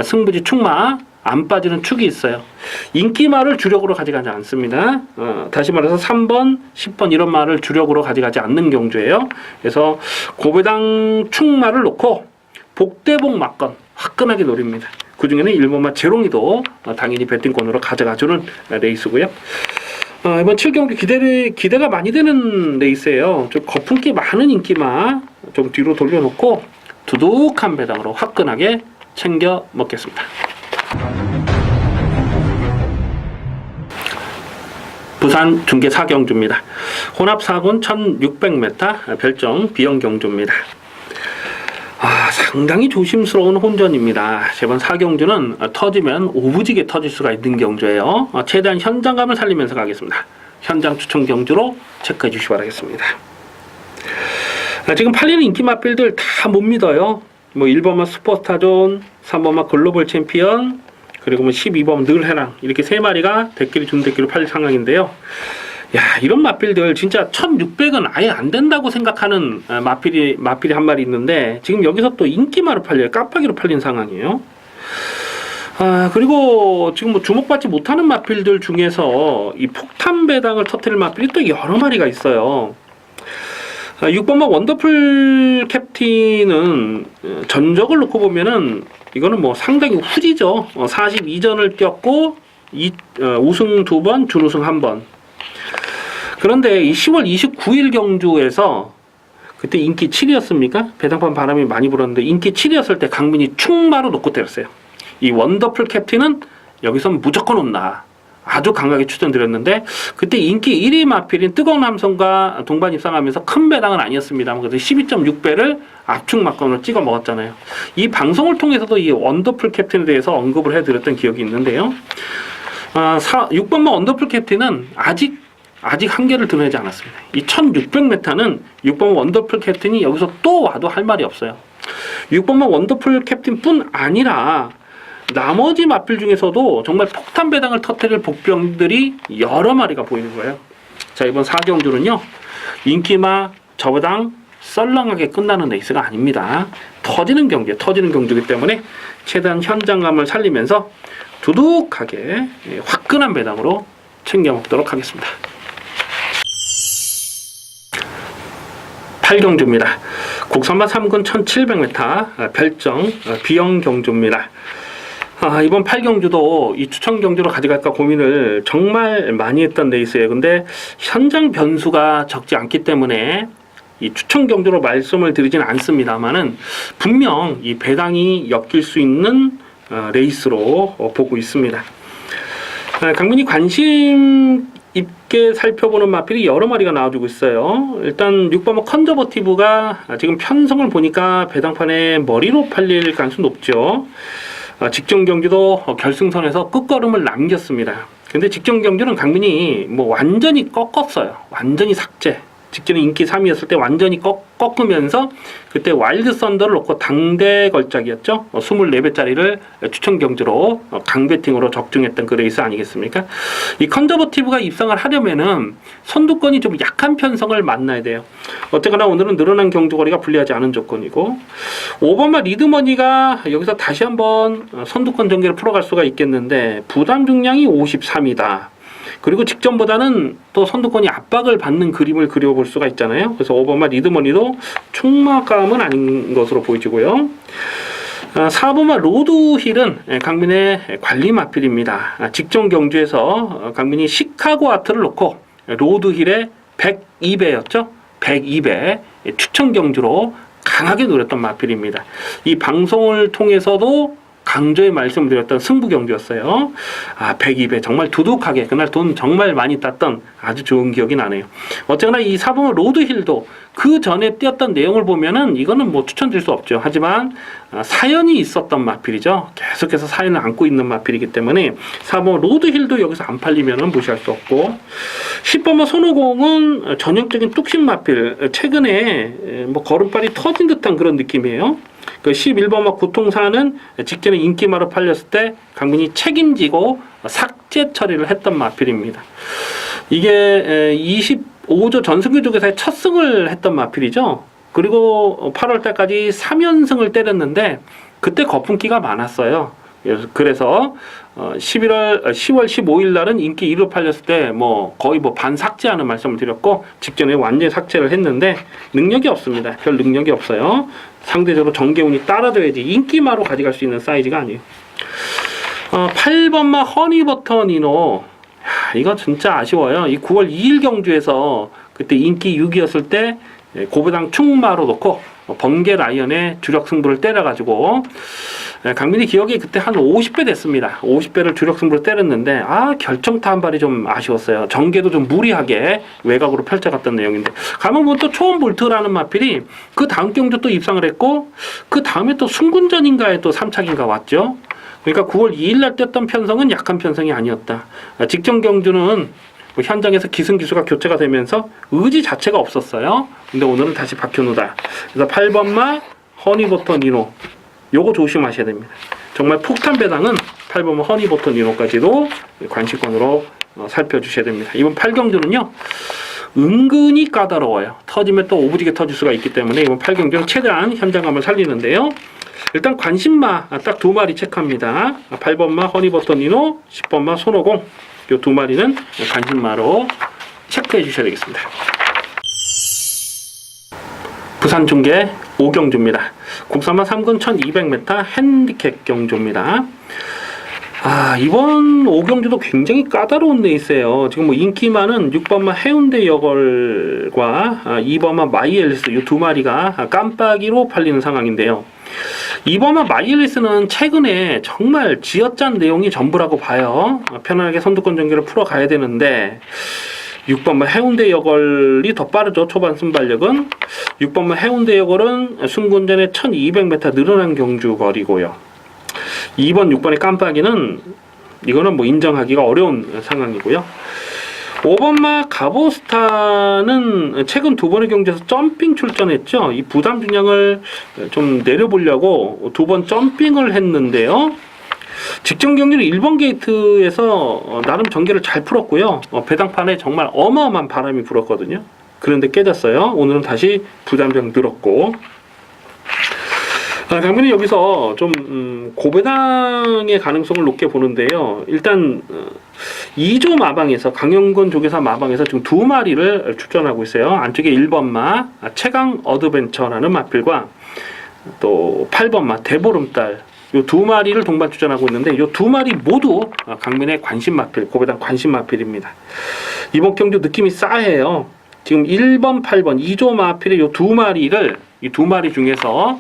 승부지 축마, 안 빠지는 축이 있어요. 인기말을 주력으로 가져가지 않습니다. 다시 말해서 3번, 10번 이런 말을 주력으로 가져가지 않는 경주예요. 그래서 고배당 축마를 놓고 복대복 막건 화끈하게 노립니다. 그 중에는 1번마 제롱이도 당연히 배팅권으로 가져가주는 레이스고요. 이번 7경기 기대가 많이 되는 레이스예요. 좀 거품기 많은 인기마 좀 뒤로 돌려놓고 두둑한 배당으로 화끈하게 챙겨 먹겠습니다. 부산 중계 4경주입니다. 혼합 4군 1600m 별정 비영 경주입니다. 상당히 조심스러운 혼전입니다. 이번 4경주는 터지면 오부지게 터질 수가 있는 경주예요. 최대한 현장감을 살리면서 가겠습니다. 현장 추천 경주로 체크해 주시기 바라겠습니다. 지금 팔리는 인기 마필들 다 못 믿어요. 1번마 슈퍼스타존, 3번마 글로벌 챔피언, 그리고 12번 늘해랑 이렇게 세 마리가 대끼리 준대끼리 팔릴 상황인데요. 이런 마필들 진짜 1600은 아예 안 된다고 생각하는 마필이 한 마리 있는데 지금 여기서 또 인기마로 팔려요. 깜빡이로 팔린 상황이에요. 그리고 지금 주목받지 못하는 마필들 중에서 이 폭탄 배당을 터뜨릴 마필이 또 여러 마리가 있어요. 6번마 원더풀 캡틴은 전적을 놓고 보면은 이거는 상당히 후지죠. 42전을 뛰었고 우승 2번, 준우승 1번. 그런데 이 10월 29일 경주에서 그때 인기 7위였습니까? 배당판 바람이 많이 불었는데 인기 7위였을 때 강민이 축마로 놓고 때렸어요. 이 원더풀 캡틴은 여기선 무조건 온다. 아주 강하게 추천드렸는데 그때 인기 1위 마필인 뜨거운 함성과 동반 입상하면서 큰 배당은 아니었습니다. 그래서 12.6배를 압축 막건으로 찍어 먹었잖아요. 이 방송을 통해서도 이 원더풀 캡틴에 대해서 언급을 해드렸던 기억이 있는데요. 6번마 원더풀 캡틴은 아직 한계를 드러내지 않았습니다. 이 1600m는 6번마 원더풀 캡틴이 여기서 또 와도 할 말이 없어요. 6번마 원더풀 캡틴뿐 아니라 나머지 마필 중에서도 정말 폭탄 배당을 터뜨릴 복병들이 여러 마리가 보이는 거예요. 자, 이번 4경주는요. 인기마 저배당 썰렁하게 끝나는 레이스가 아닙니다. 터지는 경주이기 때문에 최대한 현장감을 살리면서 두둑하게 화끈한 배당으로 챙겨 먹도록 하겠습니다. 8경주입니다. 국선마 3군 1700m 별정 비영 경주입니다. 이번 8경주도 이 추천 경주로 가져갈까 고민을 정말 많이 했던 레이스예요. 근데 현장 변수가 적지 않기 때문에 이 추천 경주로 말씀을 드리진 않습니다만은 분명 이 배당이 엮일 수 있는 레이스로 보고 있습니다. 강민이 관심 있게 살펴보는 마필이 여러 마리가 나와주고 있어요. 일단 6번 컨저버티브가 지금 편성을 보니까 배당판에 머리로 팔릴 가능성이 높죠. 직전 경주도 결승선에서 끝걸음을 남겼습니다. 근데 직전 경주는 강민이 뭐 완전히 꺾었어요. 완전히 삭제. 직전에 인기 3위였을 때 완전히 꺾으면서 그때 와일드 썬더를 놓고 당대 걸작이었죠. 24배짜리를 추천 경주로 강배팅으로 적중했던 그 레이스 아니겠습니까? 이 컨저버티브가 입상을 하려면은 선두권이 좀 약한 편성을 만나야 돼요. 어쨌거나 오늘은 늘어난 경주거리가 불리하지 않은 조건이고 5번마 리드머니가 여기서 다시 한번 선두권 전개를 풀어갈 수가 있겠는데 부담 중량이 53이다. 그리고 직전보다는 또 선두권이 압박을 받는 그림을 그려볼 수가 있잖아요. 그래서 5번마 리드머니도 총마감은 아닌 것으로 보이고요. 4번마 로드힐은 강민의 관리 마필입니다. 직전 경주에서 강민이 시카고 아트를 놓고 로드힐의 102배였죠. 102배 추천 경주로 강하게 노렸던 마필입니다. 이 방송을 통해서도 강조의 말씀을 드렸던 승부 경주였어요. 102배 정말 두둑하게 그날 돈 정말 많이 땄던 아주 좋은 기억이 나네요. 어쨌거나 이 4번 로드힐도 그 전에 뛰었던 내용을 보면은 이거는 뭐 추천드릴 수 없죠. 하지만 사연이 있었던 마필이죠. 계속해서 사연을 안고 있는 마필이기 때문에 4번 로드힐도 여기서 안 팔리면은 무시할 수 없고 10번만 손오공은 전형적인 뚝심 마필. 최근에 뭐 걸음발이 터진 듯한 그런 느낌이에요. 그 11번마 고통사는 직전에 인기마로 팔렸을 때 강민이 책임지고 삭제 처리를 했던 마필입니다. 이게 25조 전승규 조계사의 첫 승을 했던 마필이죠. 그리고 8월 달까지 3연승을 때렸는데 그때 거품기가 많았어요. 그래서 10월 15일 날은 인기 1로 팔렸을 때 뭐 거의 뭐 반 삭제하는 말씀을 드렸고 직전에 완전히 삭제를 했는데 능력이 없습니다. 별 능력이 없어요. 상대적으로 정계운이 따라줘야지 인기마로 가져갈 수 있는 사이즈가 아니에요. 8번마 허니버터 니노. 이거 진짜 아쉬워요. 이 9월 2일 경주에서 그때 인기 6이었을 때 고배당 충마로 놓고 번개 라이언의 주력 승부를 때려가지고 강민이 기억이 그때 한 50배 됐습니다. 50배를 주력 승부를 때렸는데 결정타 한 발이 좀 아쉬웠어요. 전개도 좀 무리하게 외곽으로 펼쳐갔던 내용인데 가면 보면 또 초원 볼트라는 마필이 그 다음 경주 또 입상을 했고 그 다음에 또 순군전인가에 또 3착인가 왔죠. 그러니까 9월 2일 날 떴던 편성은 약한 편성이 아니었다. 직전 경주는 현장에서 기승기수가 교체가 되면서 의지 자체가 없었어요. 근데 오늘은 다시 박현우다. 그래서 8번마 허니버터 니노 요거 조심하셔야 됩니다. 정말 폭탄 배당은 8번마 허니버터 니노까지도 관심권으로 살펴주셔야 됩니다. 이번 8경주는요 은근히 까다로워요. 터지면 또 오부지게 터질 수가 있기 때문에 이번 8경주는 최대한 현장감을 살리는데요. 일단 관심마 딱 두 마리 체크합니다. 8번마 허니버터 니노, 10번마 손오공 요 두 마리는 관심마로 체크해 주셔야 되겠습니다. 부산 중계 5경주입니다. 국산마 3군 1200m 핸디캡 경주입니다. 이번 5경주도 굉장히 까다로운 레이스예요. 지금 뭐 인기마는 6번마 해운대 여걸과 2번마 마이엘리스 이 두 마리가 깜빡이로 팔리는 상황인데요. 2번마 마이엘리스는 최근에 정말 쥐어짠 내용이 전부라고 봐요. 편안하게 선두권 전개를 풀어가야 되는데 6번마 해운대 여걸이 더 빠르죠. 초반 순발력은 6번마 해운대 여걸은 순군전에 1200m 늘어난 경주 거리고요. 2번 6번의 깜빡이는 이거는 뭐 인정하기가 어려운 상황이고요. 5번마 가보스타는 최근 두 번의 경주에서 점핑 출전했죠. 이 부담 중량을 좀 내려보려고 두 번 점핑을 했는데요. 직전 경기는 1번 게이트에서 나름 전개를 잘 풀었고요. 배당판에 정말 어마어마한 바람이 불었거든요. 그런데 깨졌어요. 오늘은 다시 부담장 늘었고 강민이 여기서 좀 고배당의 가능성을 높게 보는데요. 일단 2조 마방에서 강영권 조계사 마방에서 지금 두 마리를 출전하고 있어요. 안쪽에 1번마 최강 어드벤처라는 마필과 또 8번마 대보름달 요 두 마리를 동반 출전하고 있는데 요 두 마리 모두 강민의 관심 마필, 고배당 관심 마필입니다. 이번 경주 느낌이 싸해요. 지금 1번, 8번 2조 마필의 요 두 마리를 이 두 마리 중에서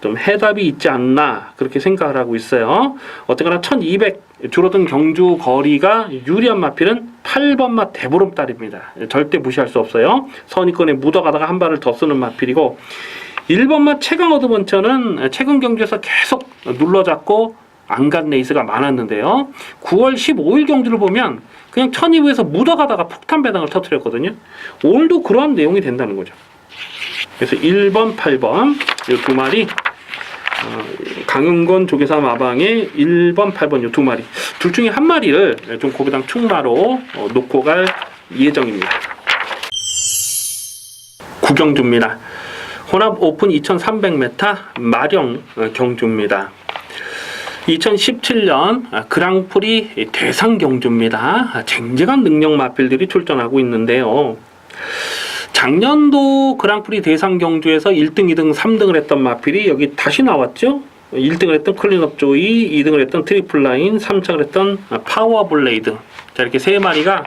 좀 해답이 있지 않나 그렇게 생각을 하고 있어요. 어쨌거나 1200 줄어든 경주 거리가 유리한 마필은 8번마 대보름달입니다. 절대 무시할 수 없어요. 선입권에 묻어가다가 한 발을 더 쓰는 마필이고 1번마 최강 어드벤처는 최근 경주에서 계속 눌러잡고 안 간 레이스가 많았는데요. 9월 15일 경주를 보면 그냥 1200에서 묻어가다가 폭탄 배당을 터뜨렸거든요. 오늘도 그러한 내용이 된다는 거죠. 그래서 1번, 8번 이 두 마리 강은권 조계사 마방의 1번, 8번 이 두 마리 둘 중에 한 마리를 좀 고배당 충마로 놓고 갈 예정입니다. 구경주입니다. 혼합 오픈 2300m 마령 경주입니다. 2017년 그랑프리 대상 경주입니다. 쟁쟁한 능력 마필들이 출전하고 있는데요. 작년도 그랑프리 대상 경주에서 1등, 2등, 3등을 했던 마필이 여기 다시 나왔죠. 1등을 했던 클린업 조이, 2등을 했던 트리플 라인, 3등을 했던 파워 블레이드. 자, 이렇게 세 마리가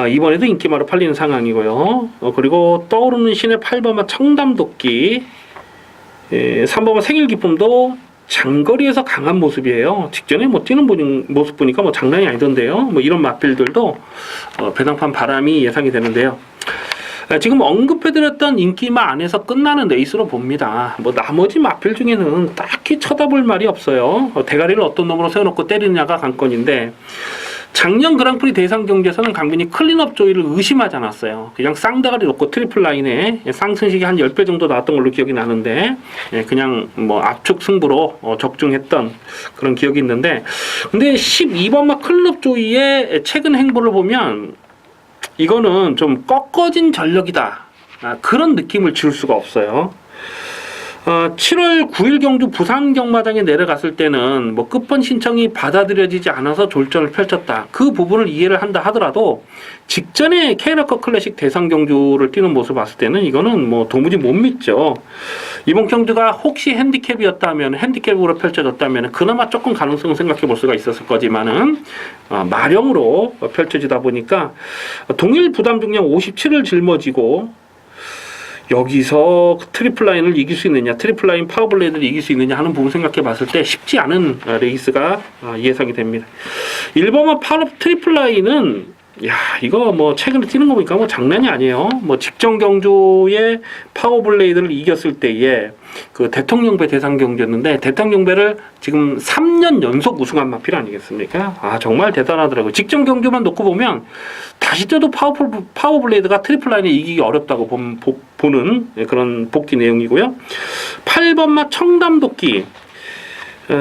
이번에도 인기마로 팔리는 상황이고요. 그리고 떠오르는 신의 8번마 청담도끼, 3번마 생일기쁨도 장거리에서 강한 모습이에요. 직전에 뭐 뛰는 모습 보니까 뭐 장난이 아니던데요. 뭐 이런 마필들도 배당판 바람이 예상이 되는데요. 지금 언급해드렸던 인기마 안에서 끝나는 레이스로 봅니다. 뭐 나머지 마필 중에는 딱히 쳐다볼 말이 없어요. 대가리를 어떤 놈으로 세워놓고 때리느냐가 관건인데 작년 그랑프리 대상 경주에서는 강민이 클린업 조이를 의심하지 않았어요. 그냥 쌍대가리 놓고 트리플 라인에 쌍승식이 한 10배 정도 나왔던 걸로 기억이 나는데 그냥 뭐 압축 승부로 적중했던 그런 기억이 있는데 근데 12번마 클린업 조이의 최근 행보를 보면 이거는 좀 꺾어진 전력이다. 그런 느낌을 지울 수가 없어요. 7월 9일 경주 부산 경마장에 내려갔을 때는 뭐 끝번 신청이 받아들여지지 않아서 졸전을 펼쳤다. 그 부분을 이해를 한다 하더라도 직전에 K라커 클래식 대상 경주를 뛰는 모습을 봤을 때는 이거는 뭐 도무지 못 믿죠. 이번 경주가 혹시 핸디캡이었다면 핸디캡으로 펼쳐졌다면 그나마 조금 가능성을 생각해 볼 수가 있었을 거지만은 마령으로 펼쳐지다 보니까 동일 부담 중량 57을 짊어지고 여기서 트리플 라인을 이길 수 있느냐, 트리플 라인 파워블레이드를 이길 수 있느냐 하는 부분 생각해 봤을 때 쉽지 않은 레이스가 예상이 됩니다. 1번마 파업 트리플 라인은 이거 뭐 최근에 뛰는 거 보니까 뭐 장난이 아니에요. 뭐 직전 경주에 파워블레이드를 이겼을 때에 그 대통령배 대상 경주였는데 대통령배를 지금 3년 연속 우승한 마필 아니겠습니까? 정말 대단하더라고요. 직전 경주만 놓고 보면 다시 뛰어도 파워블레이드가 트리플 라인에 이기기 어렵다고 보는 그런 복귀 내용이고요. 8번마 청담도끼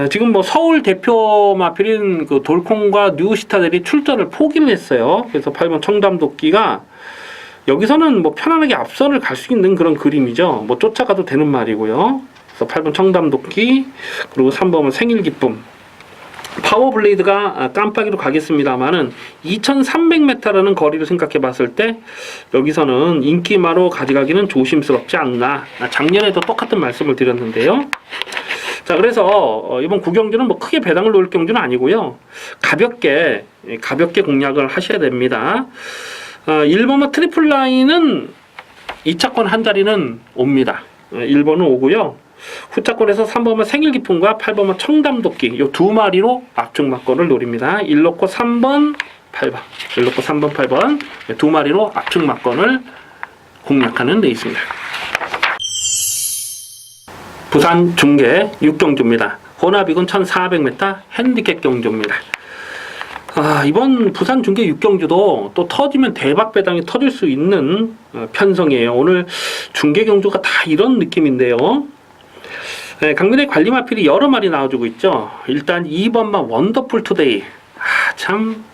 지금 뭐 서울 대표 마필인 그 돌콩과 뉴시타들이 출전을 포기를 했어요. 그래서 8번 청담도끼가 여기서는 뭐 편안하게 앞선을 갈 수 있는 그런 그림이죠. 뭐 쫓아가도 되는 말이고요. 그래서 8번 청담도끼 그리고 3번은 생일기쁨. 파워블레이드가 깜빡이로 가겠습니다만은 2300m라는 거리를 생각해 봤을 때 여기서는 인기마로 가져가기는 조심스럽지 않나. 작년에도 똑같은 말씀을 드렸는데요. 자, 그래서 이번 구경주는 뭐 크게 배당을 놓을 경주는 아니고요. 가볍게 공략을 하셔야 됩니다. 1번마 트리플 라인은 2차권 한 자리는 옵니다. 1번은 오고요. 후차권에서 3번마 생일기쁨과 8번마 청담도끼 이 두 마리로 압축 막권을 노립니다. 1놓고 3번, 8번 1놓고 3번, 8번 두 마리로 압축 막권을 공략하는 레이스입니다. 부산 중계 6경주입니다. 혼합이군 1400m 핸디캡 경주입니다. 이번 부산 중계 6경주도 또 터지면 대박 배당이 터질 수 있는 편성이에요. 오늘 중계 경주가 다 이런 느낌인데요. 강민의 관리 마필이 여러 마리 나와주고 있죠. 일단 2번마 원더풀 투데이. 참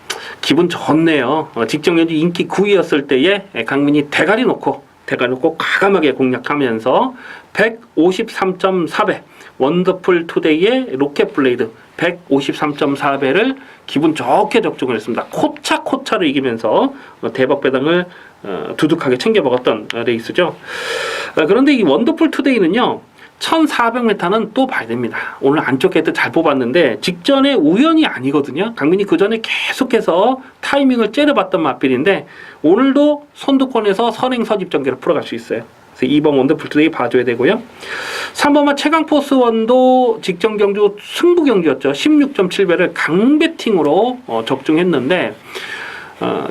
기분 좋네요. 직전 경주 인기 9위였을 때에 강민이 대가리 놓고 대가놓고 과감하게 공략하면서 153.4배 원더풀 투데이의 로켓 블레이드 153.4배를 기분 좋게 적중을 했습니다. 코차를 이기면서 대박 배당을 두둑하게 챙겨 먹었던 레이스죠. 그런데 이 원더풀 투데이는요, 1400m는 또 봐야 됩니다. 오늘 안쪽 헤드 잘 뽑았는데 직전에 우연이 아니거든요. 강민이 그 전에 계속해서 타이밍을 째려봤던 마필인데 오늘도 선두권에서 선행 서집 전개를 풀어갈 수 있어요. 그래서 2번 원더풀 투데이 봐줘야 되고요. 3번만 최강포스 원도 직전 경주 승부 경주였죠. 16.7배를 강배팅으로 적중했는데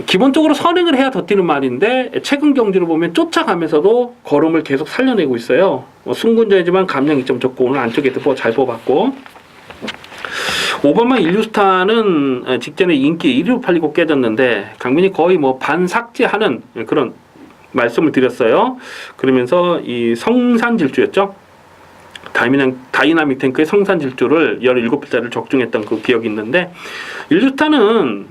기본적으로 선행을 해야 더 뛰는 말인데 최근 경주를 보면 쫓아가면서도 걸음을 계속 살려내고 있어요. 승군자이지만 감량 2점 적고 오늘 안쪽에 잘 뽑았고 5번만 인류스타는 직전에 인기 1위로 팔리고 깨졌는데 강민이 거의 뭐 반삭제하는 그런 말씀을 드렸어요. 그러면서 이 성산질주였죠. 다이나믹 탱크의 성산질주를 17필자를 적중했던 그 기억이 있는데 인류스타는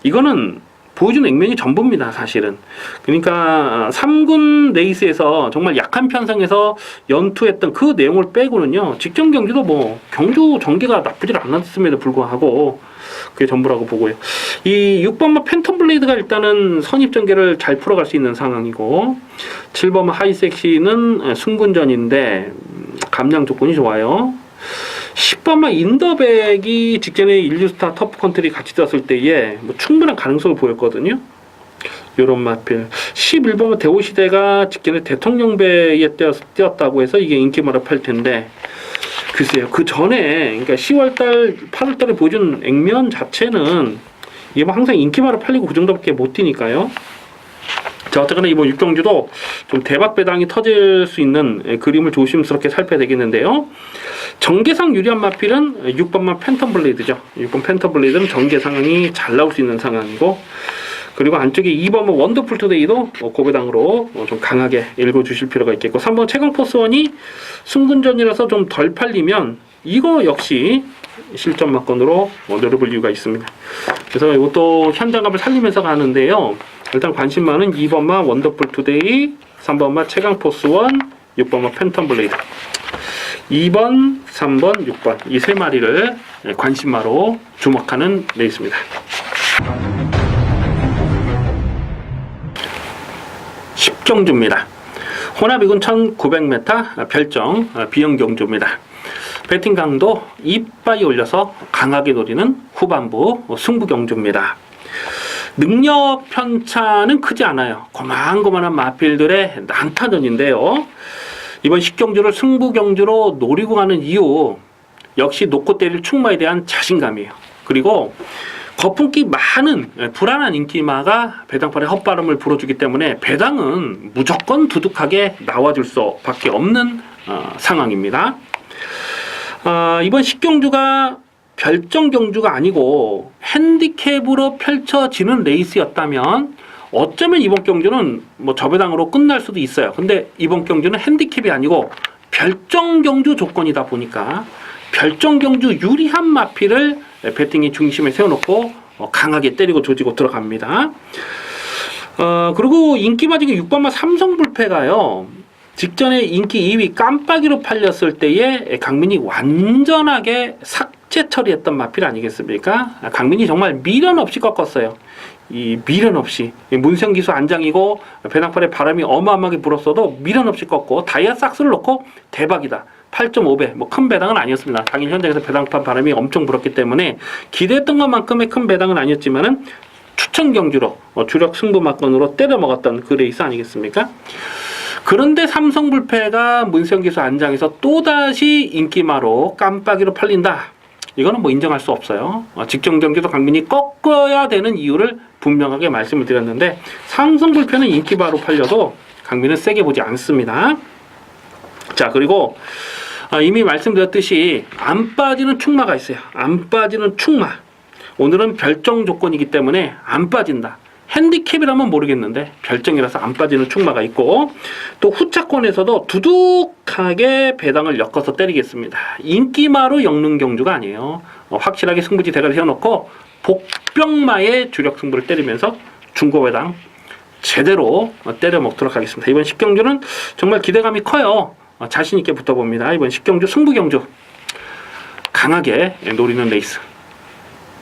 이거는 보여준 액면이 전부입니다, 사실은. 그러니까 3군 레이스에서 정말 약한 편성에서 연투했던 그 내용을 빼고는요, 직전 경주도 뭐 경주 전개가 나쁘지 않았음에도 불구하고 그게 전부라고 보고요. 이 6번마 팬텀 블레이드가 일단은 선입 전개를 잘 풀어갈 수 있는 상황이고 7번마 하이섹시는 승군전인데 감량 조건이 좋아요. 10번만 인더백이 직전에 인류스타 터프컨트리 같이 떴을 때에 뭐 충분한 가능성을 보였거든요. 요런 마필. 11번은 대호시대가 직전에 대통령배에 뛰었다고 해서 이게 인기마라 팔 텐데 글쎄요. 그 전에 그러니까 10월달 8월달에 보여준 액면 자체는 이게 뭐 항상 인기마라 팔리고 그 정도밖에 못 뛰니까요. 자, 어쨌거나 이번 육경주도 좀 대박 배당이 터질 수 있는 그림을 조심스럽게 살펴야 되겠는데요. 전개상 유리한 마필은 6번만 팬텀 블레이드죠. 6번 팬텀 블레이드는 전개 상황이 잘 나올 수 있는 상황이고 그리고 안쪽에 2번은 원더풀 투데이도 고배당으로 좀 강하게 읽어주실 필요가 있겠고 3번 최강포스원이 승군전이라서 좀 덜 팔리면 이거 역시 실전 막건으로 노려볼 이유가 있습니다. 그래서 이것도 현장감을 살리면서 가는데요. 일단 관심 많은 2번마 원더풀 투데이, 3번마 최강포스원, 6번마 팬텀 블레이드 2번, 3번, 6번 이 세 마리를 관심마로 주목하는 레이스입니다. 10경주입니다. 호나비군 1900m 별정 비형 경주입니다. 배팅 강도 이빠이 올려서 강하게 노리는 후반부 승부 경주입니다. 능력 편차는 크지 않아요. 고만고만한 마필들의 난타전인데요. 이번 10경주를 승부 경주로 노리고 가는 이유 역시 놓고 때릴 충마에 대한 자신감이에요. 그리고 거품기 많은 불안한 인기마가 배당판에 헛바람을 불어주기 때문에 배당은 무조건 두둑하게 나와줄 수밖에 없는 상황입니다. 이번 10경주가 별정 경주가 아니고 핸디캡으로 펼쳐지는 레이스였다면 어쩌면 이번 경주는 뭐 저배당으로 끝날 수도 있어요. 근데 이번 경주는 핸디캡이 아니고 별정 경주 조건이다 보니까 별정 경주 유리한 마필을 배팅의 중심에 세워놓고 강하게 때리고 조지고 들어갑니다. 그리고 인기마 중에 6번마 삼성불패가요. 직전에 인기 2위 깜빡이로 팔렸을 때에 강민이 완전하게 삭제 처리했던 마필 아니겠습니까? 강민이 정말 미련 없이 꺾었어요. 이 미련 없이 문성기수 안장이고 배당판에 바람이 어마어마하게 불었어도 미련 없이 꺾고 다이아 삭스를 넣고 대박이다. 8.5배 뭐 큰 배당은 아니었습니다. 당일 현장에서 배당판 바람이 엄청 불었기 때문에 기대했던 것만큼의 큰 배당은 아니었지만은 추천 경주로 주력 승부 막건으로 때려 먹었던 그 레이스 아니겠습니까? 그런데 삼성불패가 문성기수 안장에서 또다시 인기마로 깜빡이로 팔린다. 이거는 뭐 인정할 수 없어요. 직전 경기도 강민이 꺾어야 되는 이유를 분명하게 말씀을 드렸는데 삼성불패는 인기마로 팔려도 강민은 세게 보지 않습니다. 자, 그리고 이미 말씀드렸듯이 안 빠지는 충마가 있어요. 안 빠지는 충마. 오늘은 별정 조건이기 때문에 안 빠진다. 핸디캡이라면 모르겠는데 별정이라서 안 빠지는 충마가 있고 또 후차권에서도 두둑하게 배당을 엮어서 때리겠습니다. 인기마로 엮는 경주가 아니에요. 확실하게 승부지 대가를 세워놓고 복병마의 주력 승부를 때리면서 중고배당 제대로 때려 먹도록 하겠습니다. 이번 10경주는 정말 기대감이 커요. 자신 있게 붙어봅니다. 이번 10경주 승부경주 강하게 노리는 레이스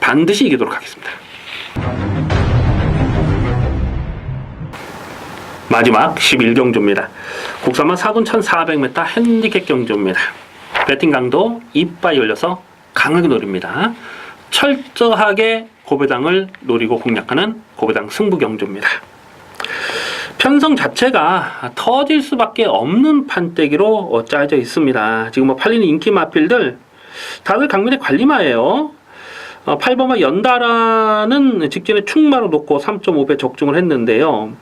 반드시 이기도록 하겠습니다. 마지막 11경주입니다. 국산만 4군 1400m 핸디캡 경주입니다. 배팅 강도 이빠이 올려서 강하게 노립니다. 철저하게 고배당을 노리고 공략하는 고배당 승부 경주입니다. 편성 자체가 터질 수밖에 없는 판때기로 짜여져 있습니다. 지금 뭐 팔리는 인기 마필들 다들 강민의 관리마예요. 8번마 연달아는 직전에 충마로 놓고 3.5배 적중을 했는데요.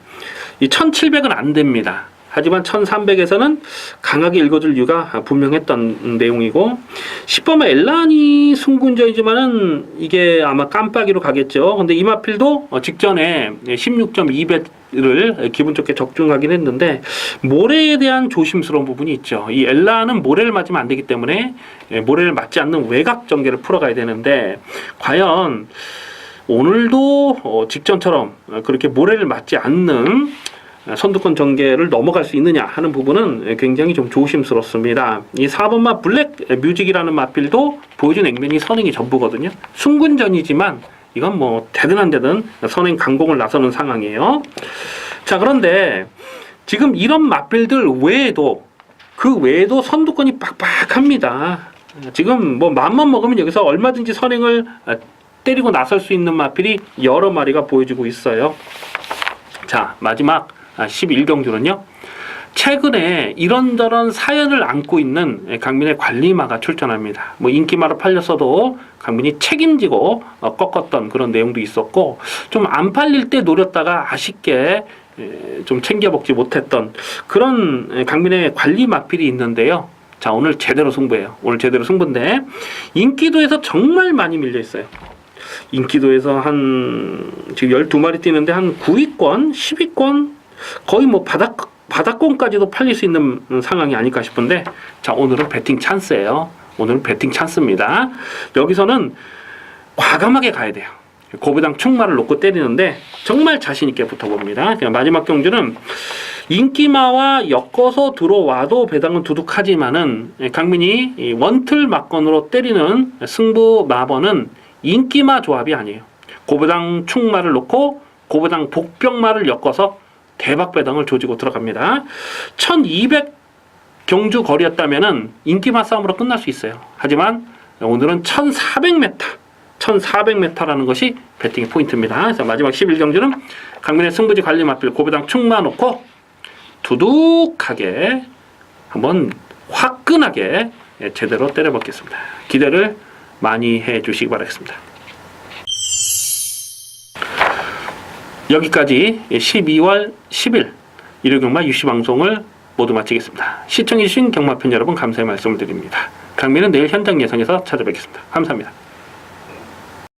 이 1700은 안 됩니다. 하지만 1300에서는 강하게 읽어줄 이유가 분명했던 내용이고 10번마 엘란이 승군전이지만은 이게 아마 깜빡이로 가겠죠. 근데 이 마필도 직전에 16.2배를 기분 좋게 적중하긴 했는데 모래에 대한 조심스러운 부분이 있죠. 이 엘란은 모래를 맞으면 안 되기 때문에 모래를 맞지 않는 외곽 전개를 풀어가야 되는데 과연 오늘도 직전처럼 그렇게 모래를 맞지 않는 선두권 전개를 넘어갈 수 있느냐 하는 부분은 굉장히 좀 조심스럽습니다. 이 4번마 블랙 뮤직이라는 마필도 보여준 액면이 선행이 전부거든요. 승군전이지만 이건 뭐 되든 안 되든 선행 강공을 나서는 상황이에요. 자, 그런데 지금 이런 마필들 외에도 그 외에도 선두권이 빡빡합니다. 지금 뭐 마음만 먹으면 여기서 얼마든지 선행을 때리고 나설 수 있는 마필이 여러 마리가 보여지고 있어요. 자, 마지막 11경주는요. 최근에 이런저런 사연을 안고 있는 강민의 관리마가 출전합니다. 뭐 인기마로 팔렸어도 강민이 책임지고 꺾었던 그런 내용도 있었고 좀 안 팔릴 때 노렸다가 아쉽게 좀 챙겨 먹지 못했던 그런 강민의 관리 마필이 있는데요. 자, 오늘 제대로 승부예요. 오늘 제대로 승부인데 인기도에서 정말 많이 밀려 있어요. 인기도에서 한 지금 12마리 뛰는데 한 9위권, 10위권 거의 뭐 바닥권까지도 팔릴 수 있는 상황이 아닐까 싶은데 자, 오늘은 배팅 찬스예요. 오늘은 배팅 찬스입니다. 여기서는 과감하게 가야 돼요. 고배당 충마를 놓고 때리는데 정말 자신 있게 붙어봅니다. 마지막 경주는 인기마와 엮어서 들어와도 배당은 두둑하지만은 강민이 원틀 막건으로 때리는 승부 마번은 인기마 조합이 아니에요. 고배당 충마를 놓고 고배당 복병마를 엮어서 대박 배당을 조지고 들어갑니다. 1200 경주 거리였다면은 인기마 싸움으로 끝날 수 있어요. 하지만 오늘은 1400m, 1400m라는 것이 배팅의 포인트입니다. 그래서 마지막 11경주는 강민의 승부지 관리 마필 고배당 충마 놓고 두둑하게 한번 화끈하게 제대로 때려먹겠습니다. 기대를 많이 해주시기 바라겠습니다. 여기까지 12월 10일 일요경마 유시 방송을 모두 마치겠습니다. 시청해주신 경마팬 여러분 감사의 말씀을 드립니다. 강민은 내일 현장 예선에서 찾아뵙겠습니다. 감사합니다.